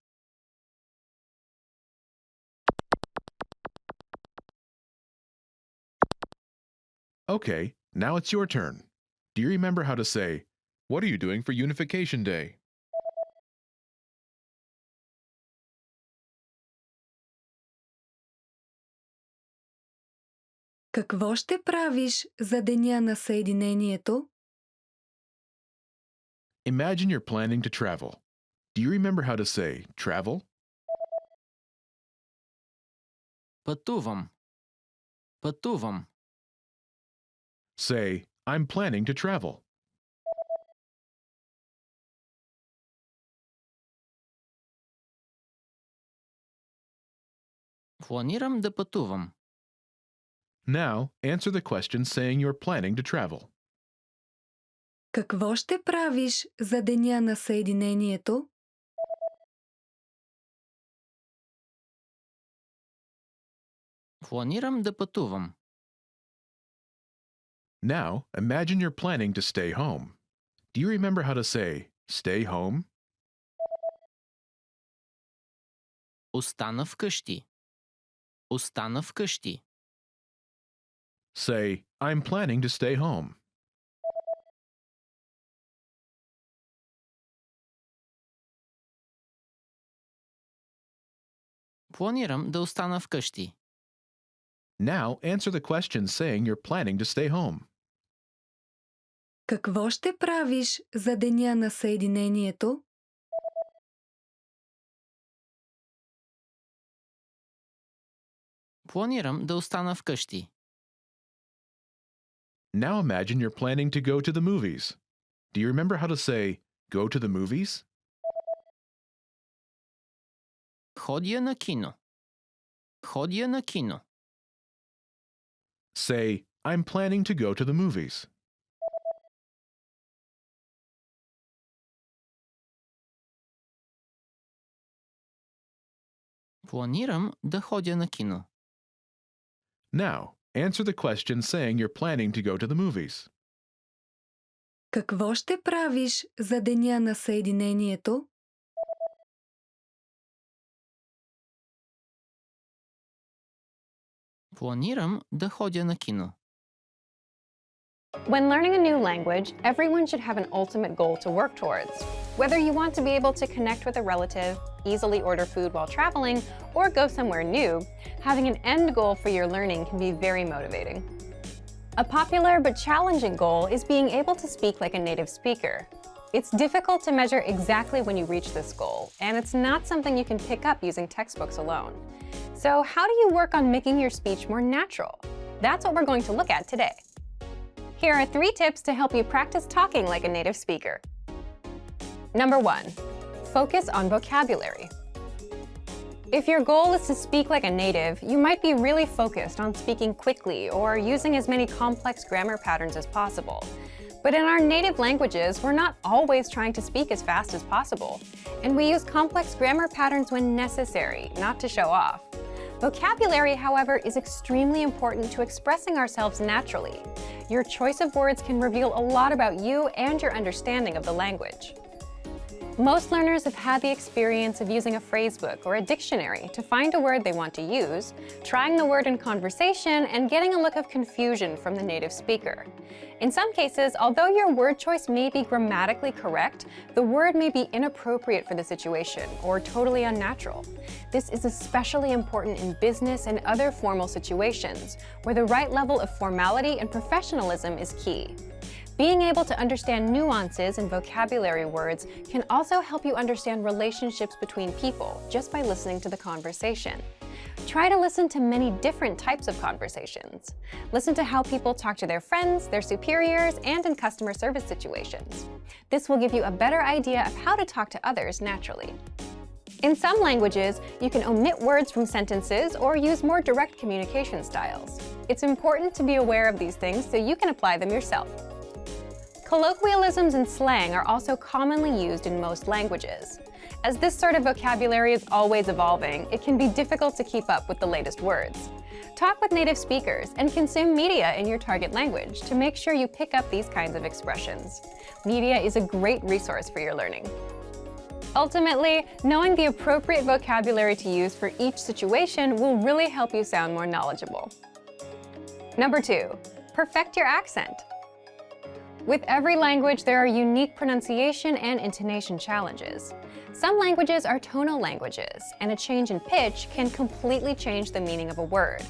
S2: Okay, now it's your turn. Do you remember how to say, what are you doing for Unification Day?
S4: Какво ще правиш за Деня на Съединението?
S2: Imagine you're planning to travel. Do you remember how to say travel?
S3: Пътувам. Пътувам.
S2: Say, I'm planning to travel.
S3: Планирам да пътувам.
S2: Now, answer the question saying you're planning to travel.
S4: Какво ще правиш за Деня на Съединението?
S3: Планирам да пътувам.
S2: Now, imagine you're planning to stay home. Do you remember how to say stay home?
S3: Остана вкъщи. Остана вкъщи.
S2: Say, I'm planning to stay home.
S3: Планирам да остана вкъщи.
S2: Now, answer the question saying you're planning to stay home.
S4: Какво ще правиш за Деня на Съединението?
S3: Планирам да остана вкъщи.
S2: Now imagine you're planning to go to the movies. Do you remember how to say go to the movies?
S3: Ходя на кино. Ходя на кино.
S2: Say, I'm planning to go to the movies.
S3: Планирам да ходя на кино.
S2: Now, answer the question saying you're planning to go to the movies.
S4: Какво ще правиш за деня на съединението?
S3: Планирам да ходя на кино.
S1: When learning a new language, everyone should have an ultimate goal to work towards. Whether you want to be able to connect with a relative, easily order food while traveling, or go somewhere new, having an end goal for your learning can be very motivating. A popular but challenging goal is being able to speak like a native speaker. It's difficult to measure exactly when you reach this goal, and it's not something you can pick up using textbooks alone. So how do you work on making your speech more natural? That's what we're going to look at today. Here are 3 tips to help you practice talking like a native speaker. Number 1, focus on vocabulary. If your goal is to speak like a native, you might be really focused on speaking quickly or using as many complex grammar patterns as possible. But in our native languages, we're not always trying to speak as fast as possible, and we use complex grammar patterns when necessary, not to show off. Vocabulary, however, is extremely important to expressing ourselves naturally. Your choice of words can reveal a lot about you and your understanding of the language. Most learners have had the experience of using a phrasebook or a dictionary to find a word they want to use, trying the word in conversation, and getting a look of confusion from the native speaker. In some cases, although your word choice may be grammatically correct, the word may be inappropriate for the situation or totally unnatural. This is especially important in business and other formal situations, where the right level of formality and professionalism is key. Being able to understand nuances in vocabulary words can also help you understand relationships between people just by listening to the conversation. Try to listen to many different types of conversations. Listen to how people talk to their friends, their superiors, and in customer service situations. This will give you a better idea of how to talk to others naturally. In some languages, you can omit words from sentences or use more direct communication styles. It's important to be aware of these things so you can apply them yourself. Colloquialisms and slang are also commonly used in most languages. As this sort of vocabulary is always evolving, it can be difficult to keep up with the latest words. Talk with native speakers and consume media in your target language to make sure you pick up these kinds of expressions. Media is a great resource for your learning. Ultimately, knowing the appropriate vocabulary to use for each situation will really help you sound more knowledgeable. Number 2, perfect your accent. With every language, there are unique pronunciation and intonation challenges. Some languages are tonal languages, and a change in pitch can completely change the meaning of a word.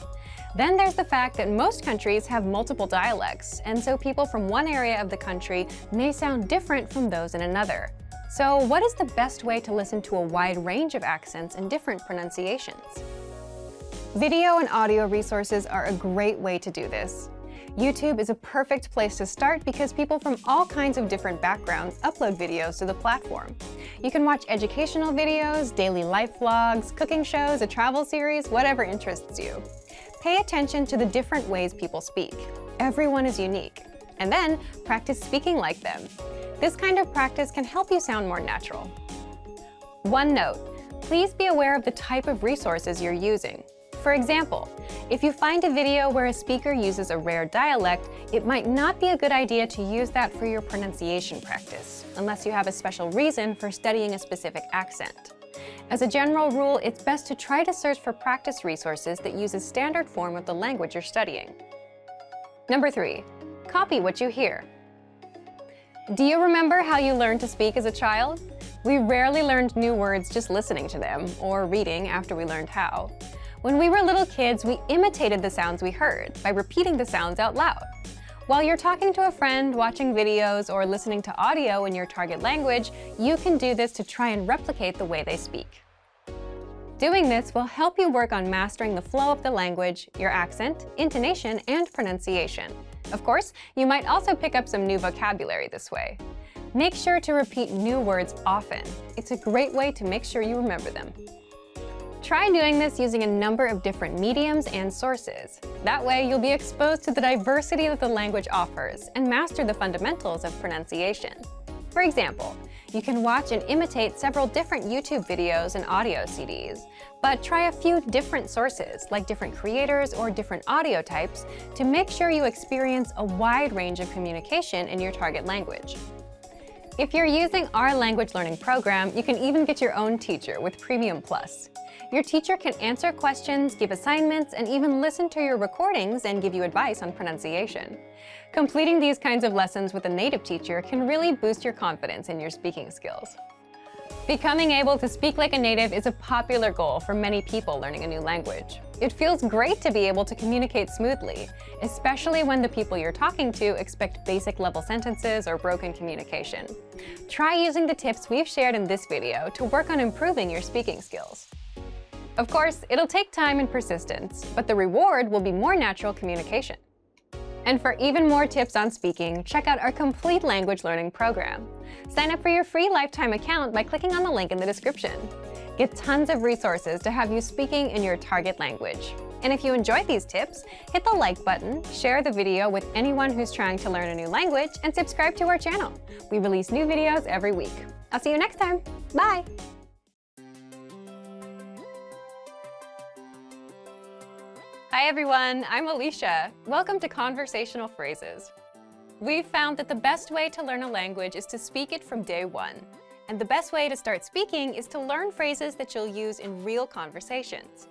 S1: Then there's the fact that most countries have multiple dialects, and so people from one area of the country may sound different from those in another. So what is the best way to listen to a wide range of accents and different pronunciations? Video and audio resources are a great way to do this. YouTube is a perfect place to start because people from all kinds of different backgrounds upload videos to the platform. You can watch educational videos, daily life vlogs, cooking shows, a travel series, whatever interests you. Pay attention to the different ways people speak. Everyone is unique. And then practice speaking like them. This kind of practice can help you sound more natural. One note, please be aware of the type of resources you're using. For example, if you find a video where a speaker uses a rare dialect, it might not be a good idea to use that for your pronunciation practice, unless you have a special reason for studying a specific accent. As a general rule, it's best to try to search for practice resources that use a standard form of the language you're studying. Number 3, copy what you hear. Do you remember how you learned to speak as a child? We rarely learned new words just listening to them, or reading after we learned how. When we were little kids, we imitated the sounds we heard by repeating the sounds out loud. While you're talking to a friend, watching videos, or listening to audio in your target language, you can do this to try and replicate the way they speak. Doing this will help you work on mastering the flow of the language, your accent, intonation, and pronunciation. Of course, you might also pick up some new vocabulary this way. Make sure to repeat new words often. It's a great way to make sure you remember them. Try doing this using a number of different mediums and sources. That way, you'll be exposed to the diversity that the language offers and master the fundamentals of pronunciation. For example, you can watch and imitate several different YouTube videos and audio CDs, but try a few different sources, like different creators or different audio types, to make sure you experience a wide range of communication in your target language. If you're using our language learning program, you can even get your own teacher with Premium Plus. Your teacher can answer questions, give assignments, and even listen to your recordings and give you advice on pronunciation. Completing these kinds of lessons with a native teacher can really boost your confidence in your speaking skills. Becoming able to speak like a native is a popular goal for many people learning a new language. It feels great to be able to communicate smoothly, especially when the people you're talking to expect basic level sentences or broken communication. Try using the tips we've shared in this video to work on improving your speaking skills. Of course, it'll take time and persistence, but the reward will be more natural communication. And for even more tips on speaking, check out our complete language learning program. Sign up for your free lifetime account by clicking on the link in the description. Get tons of resources to have you speaking in your target language. And if you enjoyed these tips, hit the like button, share the video with anyone who's trying to learn a new language, and subscribe to our channel. We release new videos every week. I'll see you next time. Bye! Hi everyone, I'm Alicia. Welcome to Conversational Phrases. We've found that the best way to learn a language is to speak it from day one. And the best way to start speaking is to learn phrases that you'll use in real conversations.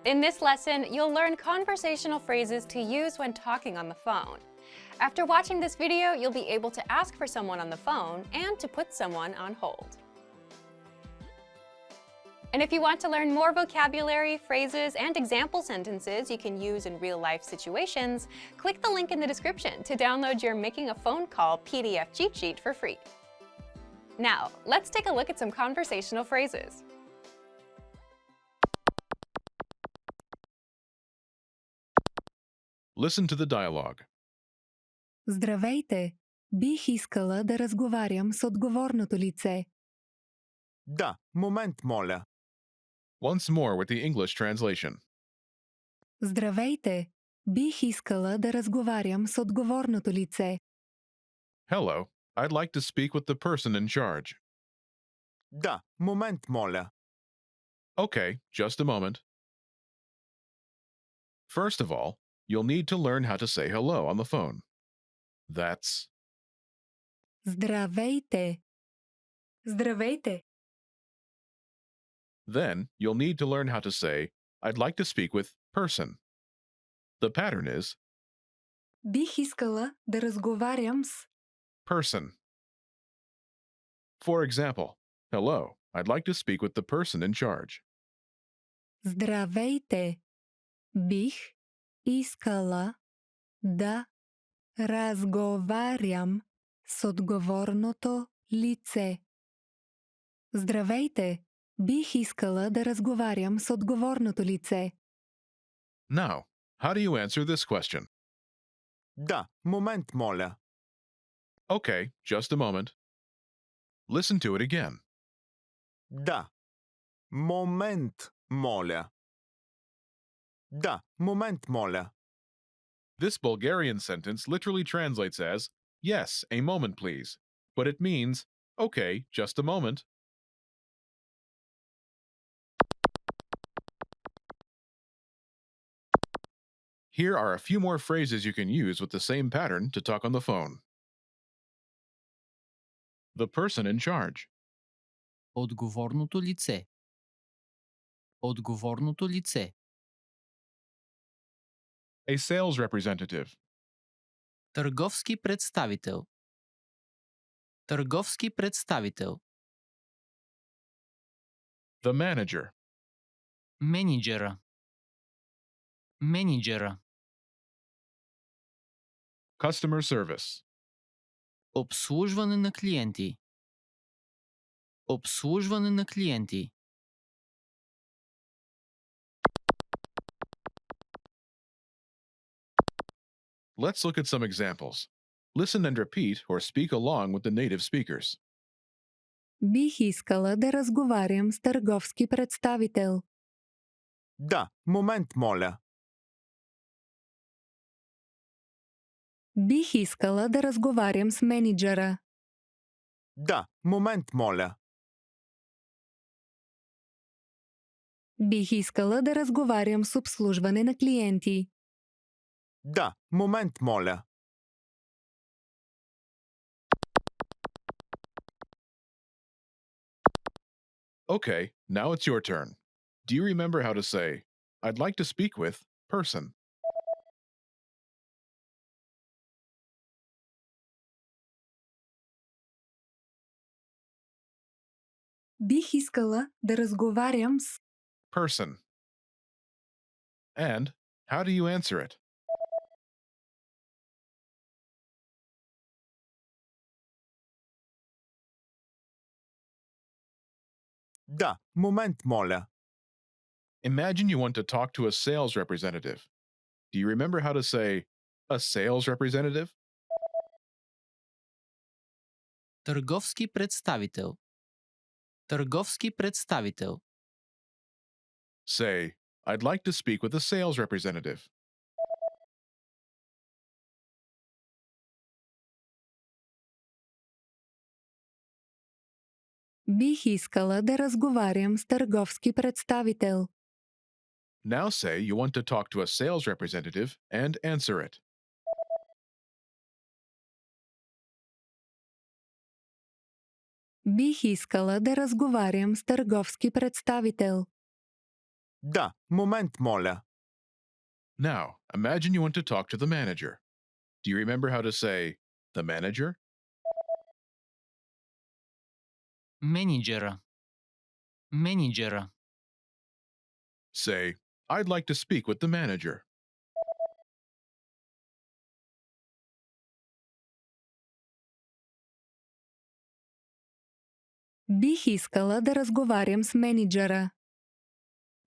S1: In this lesson, you'll learn conversational phrases to use when talking on the phone. After watching this video, you'll be able to ask for someone on the phone and to put someone on hold. And if you want to learn more vocabulary, phrases, and example sentences you can use in real-life situations, click the link in the description to download your Making a Phone Call PDF cheat sheet for free. Now, let's take a look at some conversational phrases.
S2: Listen to the dialogue.
S4: Здравейте! Бих искала да разговарям с отговорното лице.
S5: Да, момент, моля.
S2: Once more with the English translation.
S4: Здравейте! Бих искала да разговарям с отговорното лице.
S2: Hello, I'd like to speak with the person in charge.
S5: Да, момент, моля.
S2: Okay, just a moment. First of all, you'll need to learn how to say hello on the phone. That's
S4: Здравейте! Здравейте!
S2: Then you'll need to learn how to say, I'd like to speak with person. The pattern is
S4: Бих искала да разговарям с...
S2: person. For example, hello, I'd like to speak with the person in charge.
S4: Здравейте! Бих искала да разговарям с отговорното лице. Здравейте! Бих искала да разговарям с отговорното лице.
S2: Now, how do you answer this question?
S5: Да, момент, моля.
S2: Okay, just a moment. Listen to it again.
S5: Да, момент, моля. Да, момент, моля.
S2: This Bulgarian sentence literally translates as, yes, a moment please, but it means, okay, just a moment. Here are a few more phrases you can use with the same pattern to talk on the phone. The person in charge.
S3: Отговорното лице. Отговорното лице.
S2: A sales representative.
S3: Търговски представител. Търговски представител.
S2: The manager.
S3: Менеджера. Менеджера.
S2: Customer service.
S3: Обслужване на клиенти. Обслужване на клиенти.
S2: Let's look at some examples. Listen and repeat or speak along with the native speakers.
S4: Бих искала да разговарям с търговски представител.
S5: Да, момент, моля.
S4: Бих искала да разговарям с менеджера.
S5: Да, момент, моля.
S4: Бих искала да разговарям с обслужване на клиенти.
S5: Да, момент, моля.
S2: Okay, now it's your turn. Do you remember how to say, I'd like to speak with person?
S4: Бих искала да разговарям с...
S2: Person. And how do you answer it?
S5: Да, момент, моля.
S2: Imagine you want to talk to a sales representative. Do you remember how to say, a sales representative?
S3: Търговски представител. Търговски представител.
S2: Say, I'd like to speak with a sales representative.
S4: Бих искала да разговарям с търговски представител.
S2: Now say you want to talk to a sales representative and answer it.
S4: Бих искала да разговарям с търговски представител.
S5: Да, момент, моля.
S2: Now, imagine you want to talk to the manager. Do you remember how to say, the manager?
S3: Менеджера. Менеджера.
S2: Say, I'd like to speak with the manager.
S4: Бих искала да разговарям с менеджера.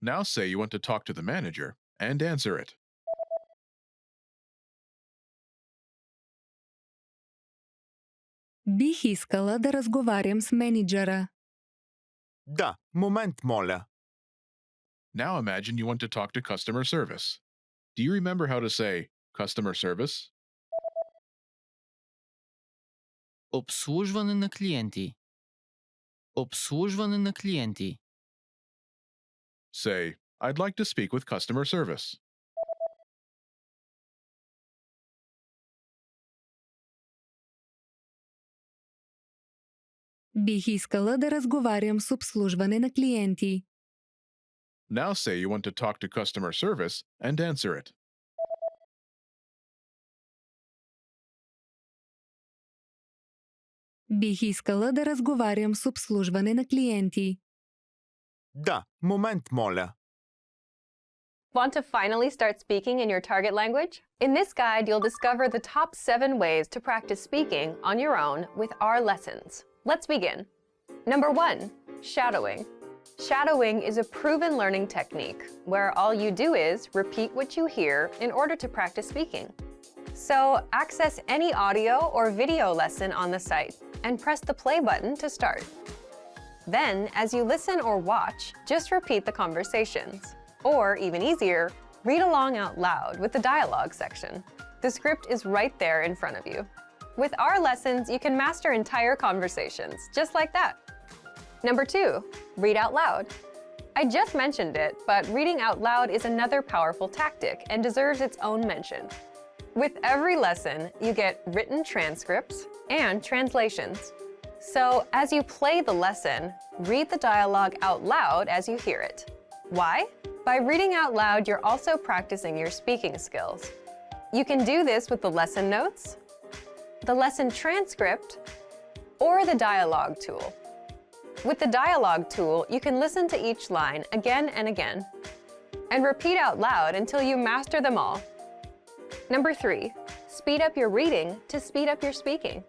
S2: Now say you want to talk to the manager and answer it.
S4: Бих искала да разговарям с менеджера.
S5: Да, момент, моля.
S2: Now imagine you want to talk to customer service. Do you remember how to say customer service?
S3: Обслужване на клиенти. Обслужване на клиенти.
S2: Say, I'd like to speak with customer service.
S4: Бих искала да разговарям с обслужване на клиенти.
S2: Now say you want to talk to customer service and answer it.
S4: Бих искала да разговарям с обслужване на клиенти.
S5: Да, момент, моля.
S1: Want to finally start speaking in your target language? In this guide, you'll discover the top 7 ways to practice speaking on your own with our lessons. Let's begin. Number 1, shadowing. Shadowing is a proven learning technique where all you do is repeat what you hear in order to practice speaking. So, access any audio or video lesson on the site and press the play button to start. Then, as you listen or watch, just repeat the conversations. Or, even easier, read along out loud with the dialogue section. The script is right there in front of you. With our lessons, you can master entire conversations, just like that. Number 2, read out loud. I just mentioned it, but reading out loud is another powerful tactic and deserves its own mention. With every lesson, you get written transcripts and translations. So, as you play the lesson, read the dialogue out loud as you hear it. Why? By reading out loud, you're also practicing your speaking skills. You can do this with the lesson notes, the lesson transcript, or the dialogue tool. With the dialogue tool, you can listen to each line again and again, and repeat out loud until you master them all. Number 3, speed up your reading to speed up your speaking.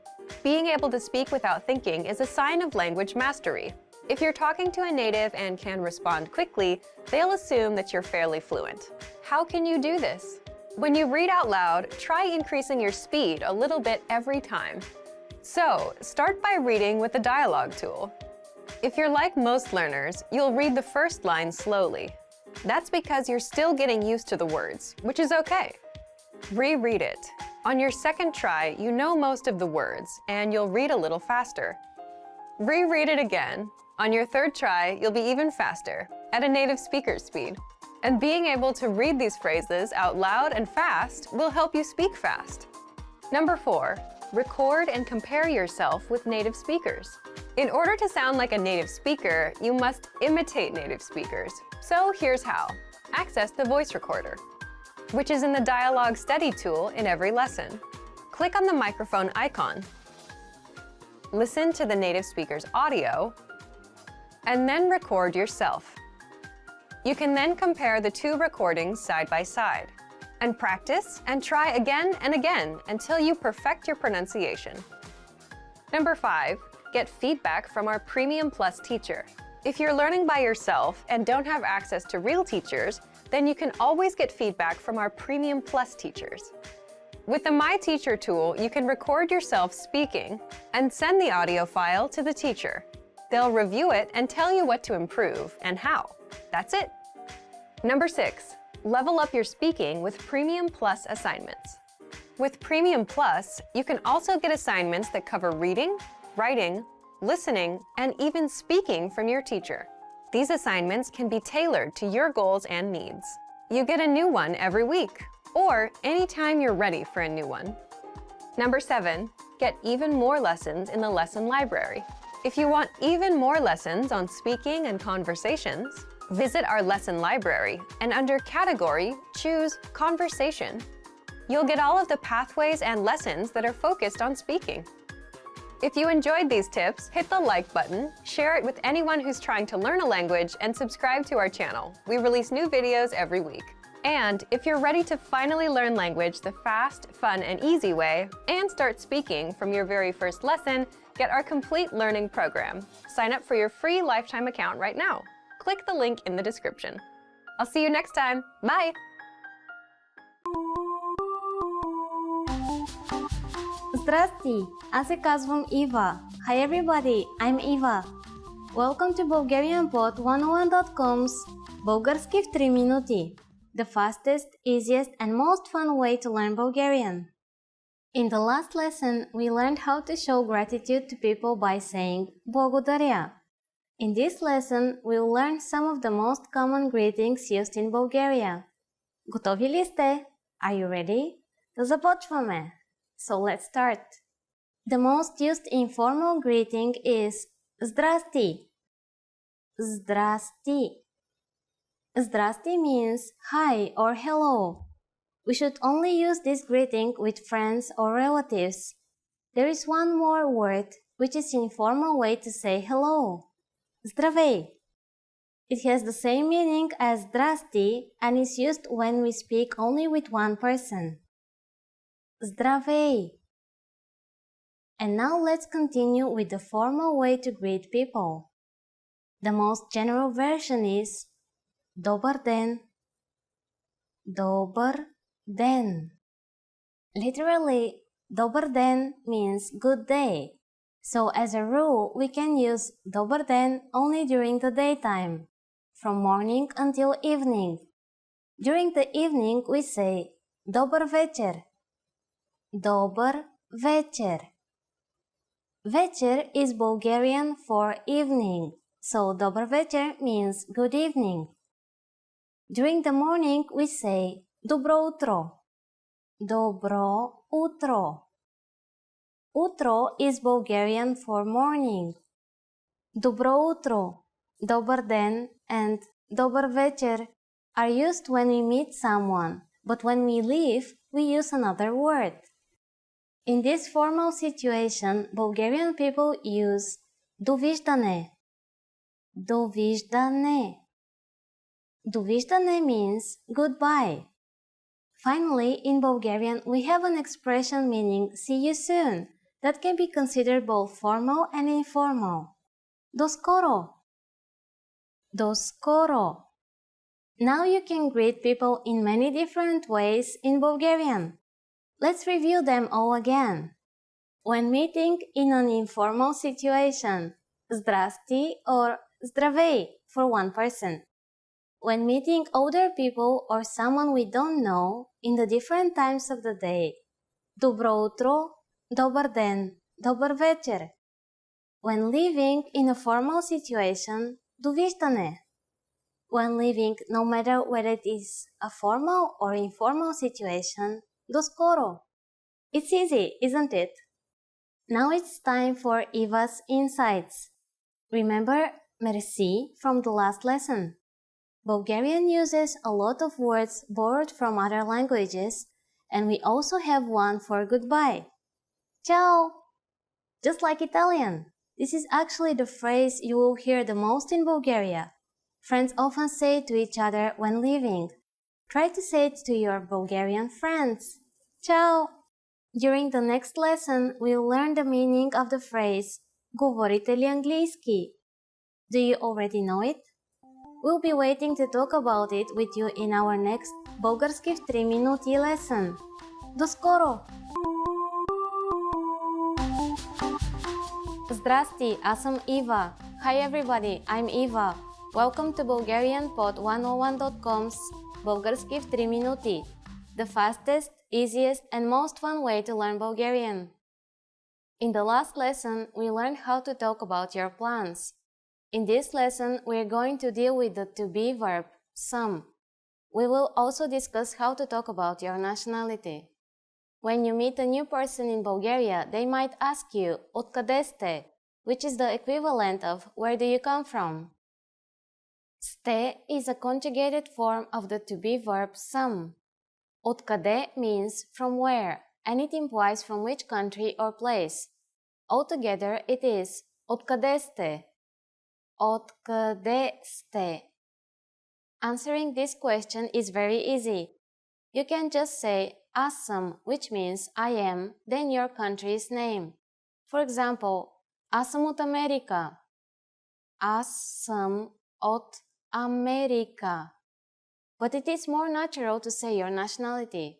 S1: Being able to speak without thinking is a sign of language mastery. If you're talking to a native and can respond quickly, they'll assume that you're fairly fluent. How can you do this? When you read out loud, try increasing your speed a little bit every time. So, start by reading with the dialogue tool. If you're like most learners, you'll read the first line slowly. That's because you're still getting used to the words, which is okay. Reread it. On your second try, you know most of the words, and you'll read a little faster. Reread it again. On your third try, you'll be even faster, at a native speaker's speed. And being able to read these phrases out loud and fast will help you speak fast. Number 4, record and compare yourself with native speakers. In order to sound like a native speaker, you must imitate native speakers. So here's how. Access the voice recorder, which is in the Dialogue Study tool in every lesson. Click on the microphone icon. Listen to the native speaker's audio, and then record yourself. You can then compare the two recordings side by side, and practice and try again and again until you perfect your pronunciation. Number 5, get feedback from our Premium Plus teacher. If you're learning by yourself and don't have access to real teachers, then you can always get feedback from our Premium Plus teachers. With the My Teacher tool, you can record yourself speaking and send the audio file to the teacher. They'll review it and tell you what to improve and how. That's it. Number 6, level up your speaking with Premium Plus assignments. With Premium Plus, you can also get assignments that cover reading, writing, listening, and even speaking from your teacher. These assignments can be tailored to your goals and needs. You get a new one every week, or anytime you're ready for a new one. Number 7, get even more lessons in the lesson library. If you want even more lessons on speaking and conversations, visit our lesson library and under Category, choose Conversation. You'll get all of the pathways and lessons that are focused on speaking. If you enjoyed these tips, hit the like button, share it with anyone who's trying to learn a language, and subscribe to our channel. We release new videos every week. And if you're ready to finally learn language the fast, fun, and easy way, and start speaking from your very first lesson, get our complete learning program. Sign up for your free lifetime account right now. Click the link in the description. I'll see you next time. Bye!
S8: Здрасти! Аз се казвам Ива. Hi everybody, I'm Eva. Welcome to BulgarianPod101.com's Български в 3 минути. The fastest, easiest and most fun way to learn Bulgarian. In the last lesson, we learned how to show gratitude to people by saying благодаря. In this lesson, we'll learn some of the most common greetings used in Bulgaria. Готови ли сте? Are you ready? Да започваме! So let's start. The most used informal greeting is Здрасти. Здрасти. Zdrasti means hi or hello. We should only use this greeting with friends or relatives. There is one more word which is an informal way to say hello. Здравей. It has the same meaning as zdrasti and is used when we speak only with one person. Здравей. And now let's continue with the formal way to greet people. The most general version is Добър ден. Добър ден. Literally, добър ден means good day. So as a rule, we can use добър ден only during the daytime, from morning until evening. During the evening, we say добър вечер. Добър вечер. Вечер is Bulgarian for evening, so добър вечер means good evening. During the morning, we say добро утро. Добро утро. Утро is Bulgarian for morning. Добро утро, добър ден, and добър вечер are used when we meet someone, but when we leave, we use another word. In this formal situation, Bulgarian people use довиждане. Довиждане. Довиждане means goodbye. Finally, in Bulgarian, we have an expression meaning see you soon that can be considered both formal and informal. До скоро. До скоро. Now you can greet people in many different ways in Bulgarian. Let's review them all again. When meeting in an informal situation, zdrasti or zdravей for one person. when meeting older people or someone we don't know in the different times of the day. Добро утро, добър ден, добър вечер. When living in a formal situation, довиждане. When living, no matter whether it is a formal or informal situation, до скоро. It's easy, isn't it? Now it's time for Eva's insights. Remember merci from the last lesson. Bulgarian uses a lot of words borrowed from other languages, and we also have one for goodbye. Ciao! Just like Italian. This is actually the phrase you will hear the most in Bulgaria. Friends often say it to each other when leaving. Try to say it to your Bulgarian friends. Ciao! During the next lesson, we'll learn the meaning of the phrase Говорите ли английски? Do you already know it? We'll be waiting to talk about it with you in our next Български в 3 минути lesson. До скоро! Здрасти, аз съм Ива. Hi everybody, I'm Eva. Welcome to BulgarianPod101.com's Български в 3 минути, the fastest, easiest and most fun way to learn Bulgarian. In the last lesson, we learned how to talk about your plans. In this lesson, we are going to deal with the to-be verb, some. We will also discuss how to talk about your nationality. When you meet a new person in Bulgaria, they might ask you, откъде сте? Which is the equivalent of, where do you come from? Сте is a conjugated form of the to-be verb some. Откъде means from where, and it implies from which country or place. Altogether, it is откъде сте? Откъде сте? Answering this question is very easy. You can just say аз съм, which means I am, then your country's name. For example, аз съм от Америка. Аз съм от Америка. But it is more natural to say your nationality.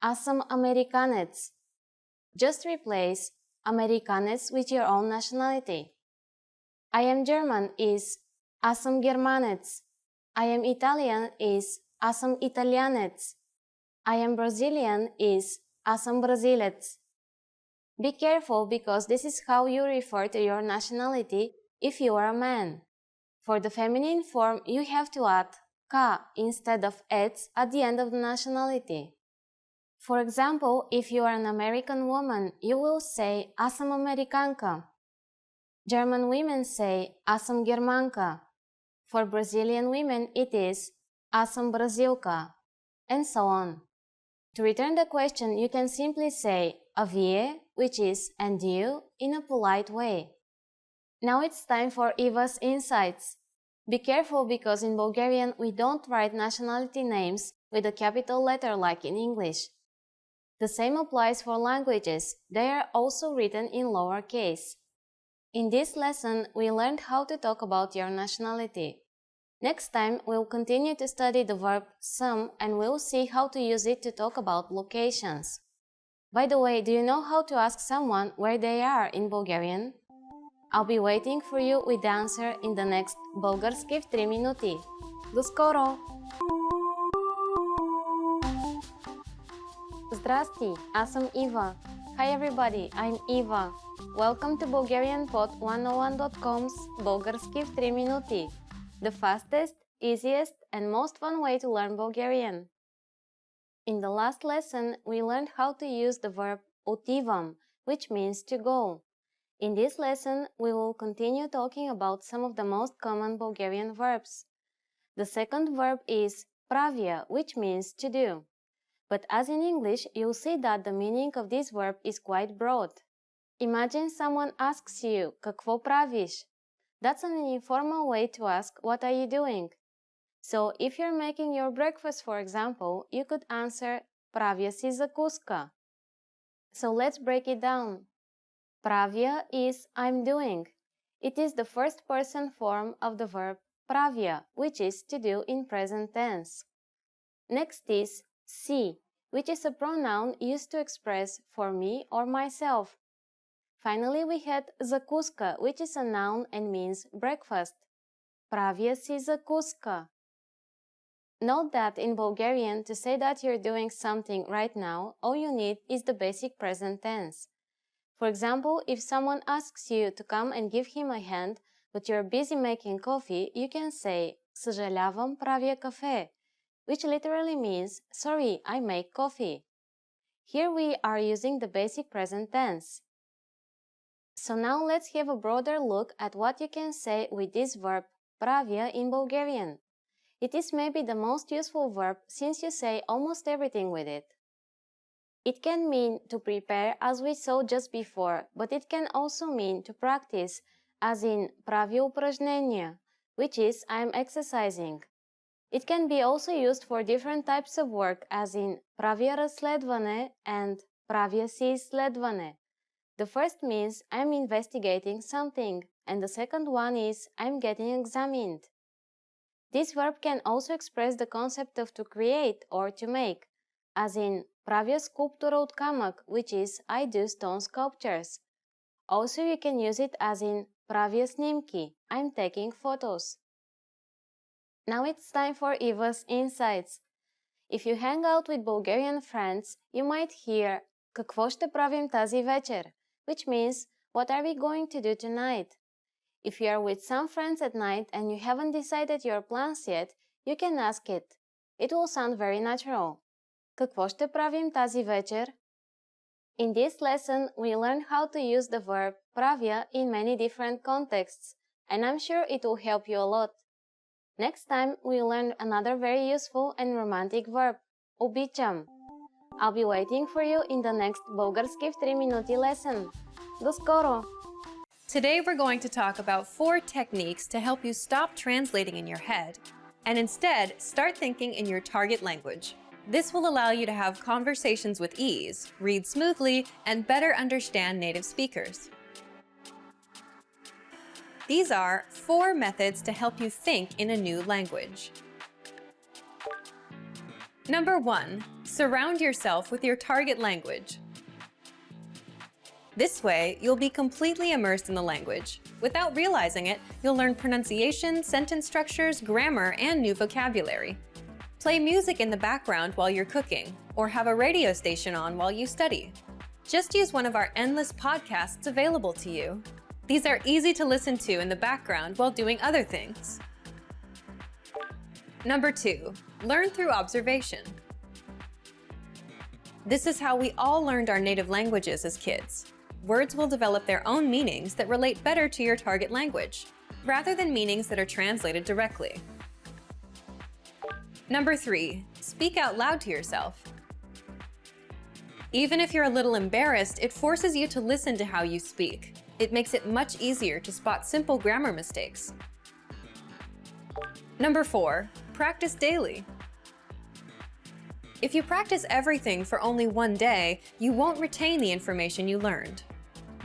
S8: Аз съм американец. Just replace американец with your own nationality. I am German is аз съм германец. I am Italian is аз съм италианец. I am Brazilian is аз съм бразилец. Be careful because this is how you refer to your nationality if you are a man. For the feminine form, you have to add ka instead of ets at the end of the nationality. For example, if you are an American woman, you will say аз съм американка. German women say аз съм германка. For Brazilian women, it is аз съм бразилка, and so on. To return the question, you can simply say a vie, which is and you, in a polite way. Now it's time for Eva's insights. Be careful because in Bulgarian we don't write nationality names with a capital letter like in English. The same applies for languages, they are also written in lowercase. In this lesson, we learned how to talk about your nationality. Next time, we'll continue to study the verb some and we'll see how to use it to talk about locations. By the way, do you know how to ask someone where they are in Bulgarian? I'll be waiting for you with the answer in the next Български в 3 минути. До скоро! Здрасти, аз съм Ива. Hi everybody, I'm Eva. Welcome to BulgarianPod101.com's Български в 3 минути, the fastest, easiest and most fun way to learn Bulgarian. In the last lesson, we learned how to use the verb отивам, which means to go. In this lesson, we will continue talking about some of the most common Bulgarian verbs. The second verb is правя, which means to do. But as in English, you'll see that the meaning of this verb is quite broad. Imagine someone asks you, какво правиш? That's an informal way to ask, what are you doing? So, if you're making your breakfast, for example, you could answer, правя си закуска. So, let's break it down. Правя is I'm doing. It is the first person form of the verb правя, which is to do in present tense. Next is си, which is a pronoun used to express for me or myself. Finally, we had закуска, which is a noun and means breakfast. Правя си закуска. Note that in Bulgarian, to say that you're doing something right now, all you need is the basic present tense. For example, if someone asks you to come and give him a hand, but you're busy making coffee, you can say "Съжалявам, правя кафе," which literally means "Sorry, I make coffee." Here we are using the basic present tense. So now let's have a broader look at what you can say with this verb "правя" in Bulgarian. It is maybe the most useful verb since you say almost everything with it. It can mean to prepare as we saw just before, but it can also mean to practice, as in "правя упражнения," which is I am exercising. It can be also used for different types of work, as in "правя разследване" and "правя си изследване." The first means I'm investigating something, and the second one is I'm getting examined. This verb can also express the concept of to create or to make, as in "правя скулптура от камък," which is I do stone sculptures. Also, you can use it as in "правя снимки," I'm taking photos. Now it's time for Eva's insights. If you hang out with Bulgarian friends, you might hear "Какво ще правим тази вечер?", which means "What are we going to do tonight?" If you are with some friends at night and you haven't decided your plans yet, you can ask it. It will sound very natural. Какво ще правим тази вечер? In this lesson, we learned how to use the verb правя in many different contexts, and I'm sure it will help you a lot. Next time, we'll learn another very useful and romantic verb, обичам. I'll be waiting for you in the next Български в 3 минути lesson. До скоро!
S1: Today we're going to talk about 4 techniques to help you stop translating in your head and instead start thinking in your target language. This will allow you to have conversations with ease, read smoothly, and better understand native speakers. These are 4 methods to help you think in a new language. Number 1, surround yourself with your target language. This way, you'll be completely immersed in the language. Without realizing it, you'll learn pronunciation, sentence structures, grammar, and new vocabulary. Play music in the background while you're cooking, or have a radio station on while you study. Just use one of our endless podcasts available to you. These are easy to listen to in the background while doing other things. Number 2, learn through observation. This is how we all learned our native languages as kids. Words will develop their own meanings that relate better to your target language, rather than meanings that are translated directly. Number 3, speak out loud to yourself. Even if you're a little embarrassed, it forces you to listen to how you speak. It makes it much easier to spot simple grammar mistakes. Number 4, practice daily. If you practice everything for only one day, you won't retain the information you learned.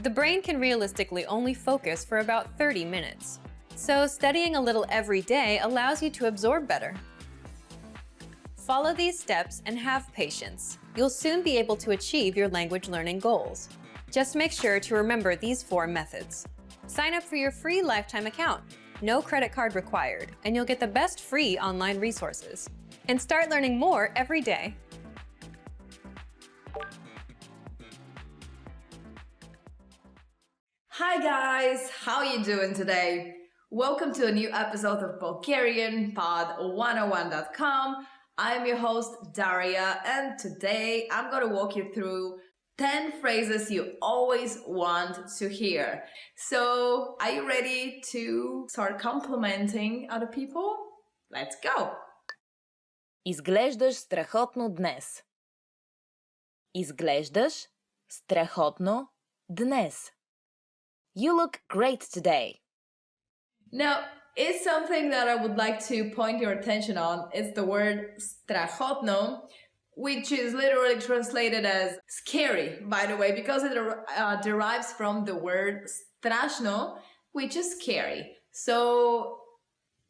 S1: The brain can realistically only focus for about 30 minutes. So studying a little every day allows you to absorb better. Follow these steps and have patience. You'll soon be able to achieve your language learning goals. Just make sure to remember these 4 methods. Sign up for your free lifetime account. No credit card required, and you'll get the best free online resources. And start learning more every day.
S9: Hi guys, how are you doing today? Welcome to a new episode of BulgarianPod101.com. I'm your host Daria, and today I'm going to walk you through 10 phrases you always want to hear. So, are you ready to start complimenting other people? Let's go!
S10: Изглеждаш страхотно днес. Изглеждаш страхотно днес. You look great today.
S9: Now, it's something that I would like to point your attention on. It's the word strachotno, which is literally translated as scary, by the way, because it derives from the word strashno, which is scary. So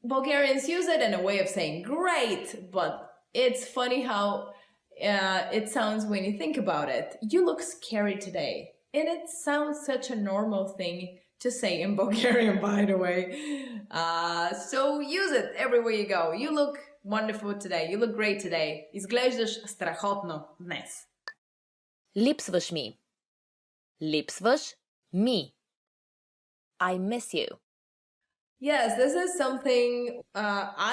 S9: Bulgarians use it in a way of saying great, but it's funny how it sounds when you think about it. You look scary today. And it sounds such a normal thing to say in Bulgarian, by the way. So use it everywhere you go. You look wonderful today. You look great today. Изглеждаш страхотно днес.
S10: Липсваш ми. Липсваш ми. I miss you.
S9: Yes, this is something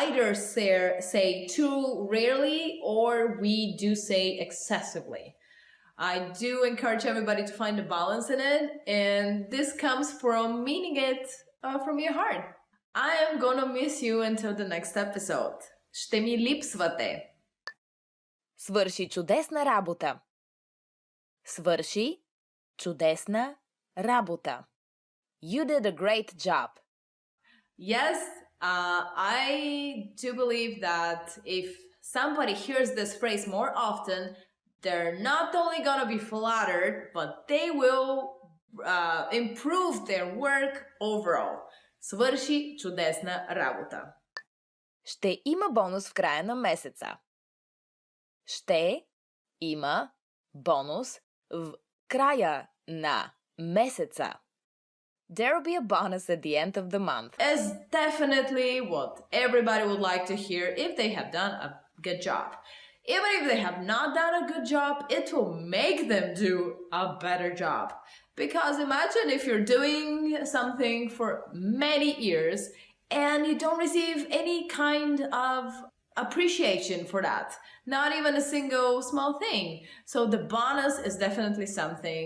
S9: either say too rarely or we do say excessively. I do encourage everybody to find a balance in it, and this comes from meaning it from your heart. I am gonna miss you until the next episode. Ще ми липсвате.
S10: Свърши чудесна работа. Свърши чудесна работа. You did a great job.
S9: Yes, I do believe that if somebody hears this phrase more often, they're not only gonna be flattered, but they will improve their work overall. Свърши чудесна работа.
S10: Ще има бонус в края на месеца. Ще има бонус в края на месеца. There'll be a bonus at the end of the month.
S9: Is definitely what everybody would like to hear if they have done a good job. Even if they have not done a good job, it will make them do a better job. Because imagine if you're doing something for many years and you don't receive any kind of appreciation for that. Not even a single small thing. So the bonus is definitely something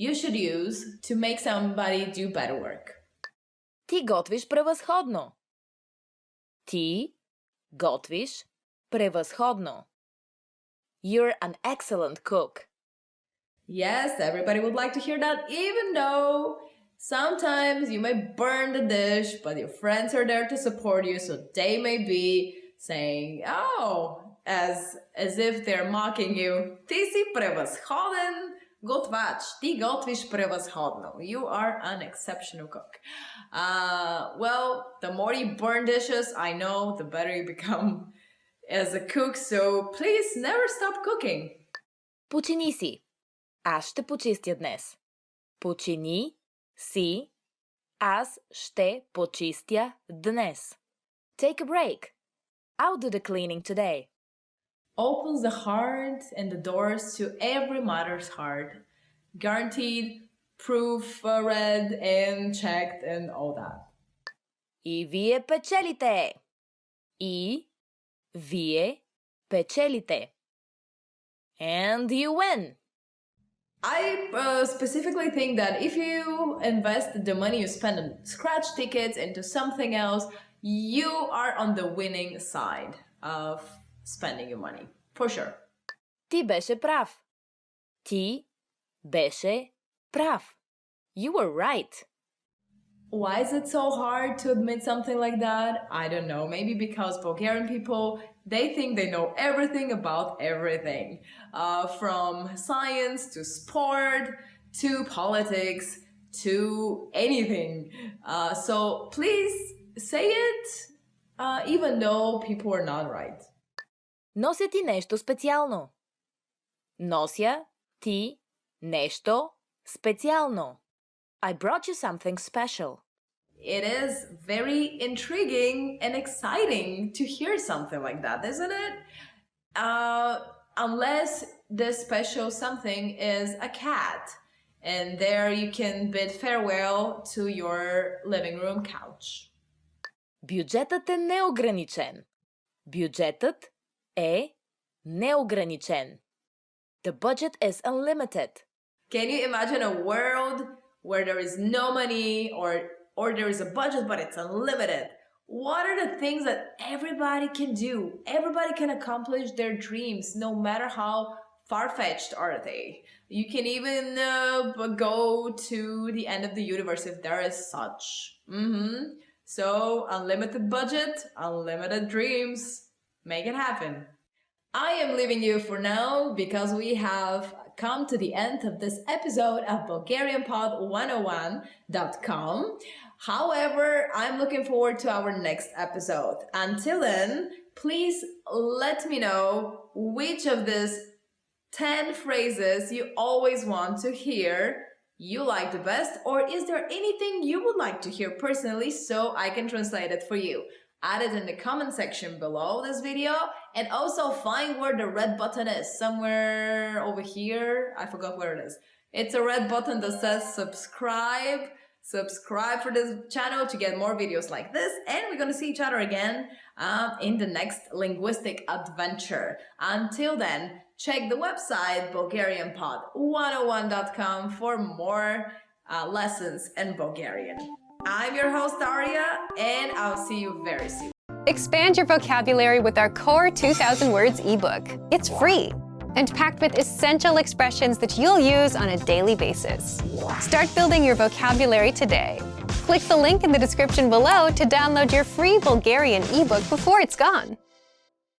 S9: you should use to make somebody do better work.
S10: Ти готвиш превъзходно. Ти готвиш превъзходно. You're an excellent cook.
S9: Yes, everybody would like to hear that, even though sometimes you may burn the dish, but your friends are there to support you, so they may be saying, oh, as if they're mocking you. Ти си превъзходен готвач. Ти готвиш превъзходно. You are an exceptional cook. Well, the more you burn dishes, I know, the better you become as a cook, so please never stop cooking.
S10: Почини си. Аз ще почистя днес. Почини си. Аз ще почистя днес. Take a break. I'll do the cleaning today.
S9: Opens the heart and the doors to every mother's heart. Guaranteed, proof read and checked and all that.
S10: И вие печелите. И вие печелите. And you win.
S9: I specifically think that if you invest the money you spend on scratch tickets into something else, you are on the winning side of spending your money. For sure.
S10: Ти беше прав. Ти беше прав. You were right.
S9: Why is it so hard to admit something like that? I don't know. Maybe because Bulgarian people, they think they know everything about everything. From science to sport to politics to anything. So please say it even though people are not right.
S10: Нося ти нещо специално. Нося ти нещо специално. I brought you something special.
S9: It is very intriguing and exciting to hear something like that, isn't it? Unless this special something is a cat. And there you can bid farewell to your living room couch.
S10: Бюджетът е неограничен. Бюджетът е неограничен. The budget is unlimited.
S9: Can you imagine a world where there is no money or there is a budget but it's unlimited? What are the things that everybody can do? Everybody can accomplish their dreams no matter how far-fetched are they. You can even go to the end of the universe if there is such. So unlimited budget, unlimited dreams. Make it happen. I am leaving you for now because we have come to the end of this episode of BulgarianPod101.com. However, I'm looking forward to our next episode. Until then, please let me know which of these 10 phrases you always want to hear you like the best, or is there anything you would like to hear personally so I can translate it for you? Add it in the comment section below this video, and also find where the red button is. Somewhere over here. I forgot where it is. It's a red button that says subscribe. Subscribe for this channel to get more videos like this, and we're gonna see each other again in the next linguistic adventure. Until then, check the website bulgarianpod101.com for more lessons in Bulgarian. I'm your host Daria, and I'll see you very soon.
S1: Expand your vocabulary with our Core 2000 Words ebook. It's free and packed with essential expressions that you'll use on a daily basis. Start building your vocabulary today. Click the link in the description below to download your free Bulgarian ebook before it's gone.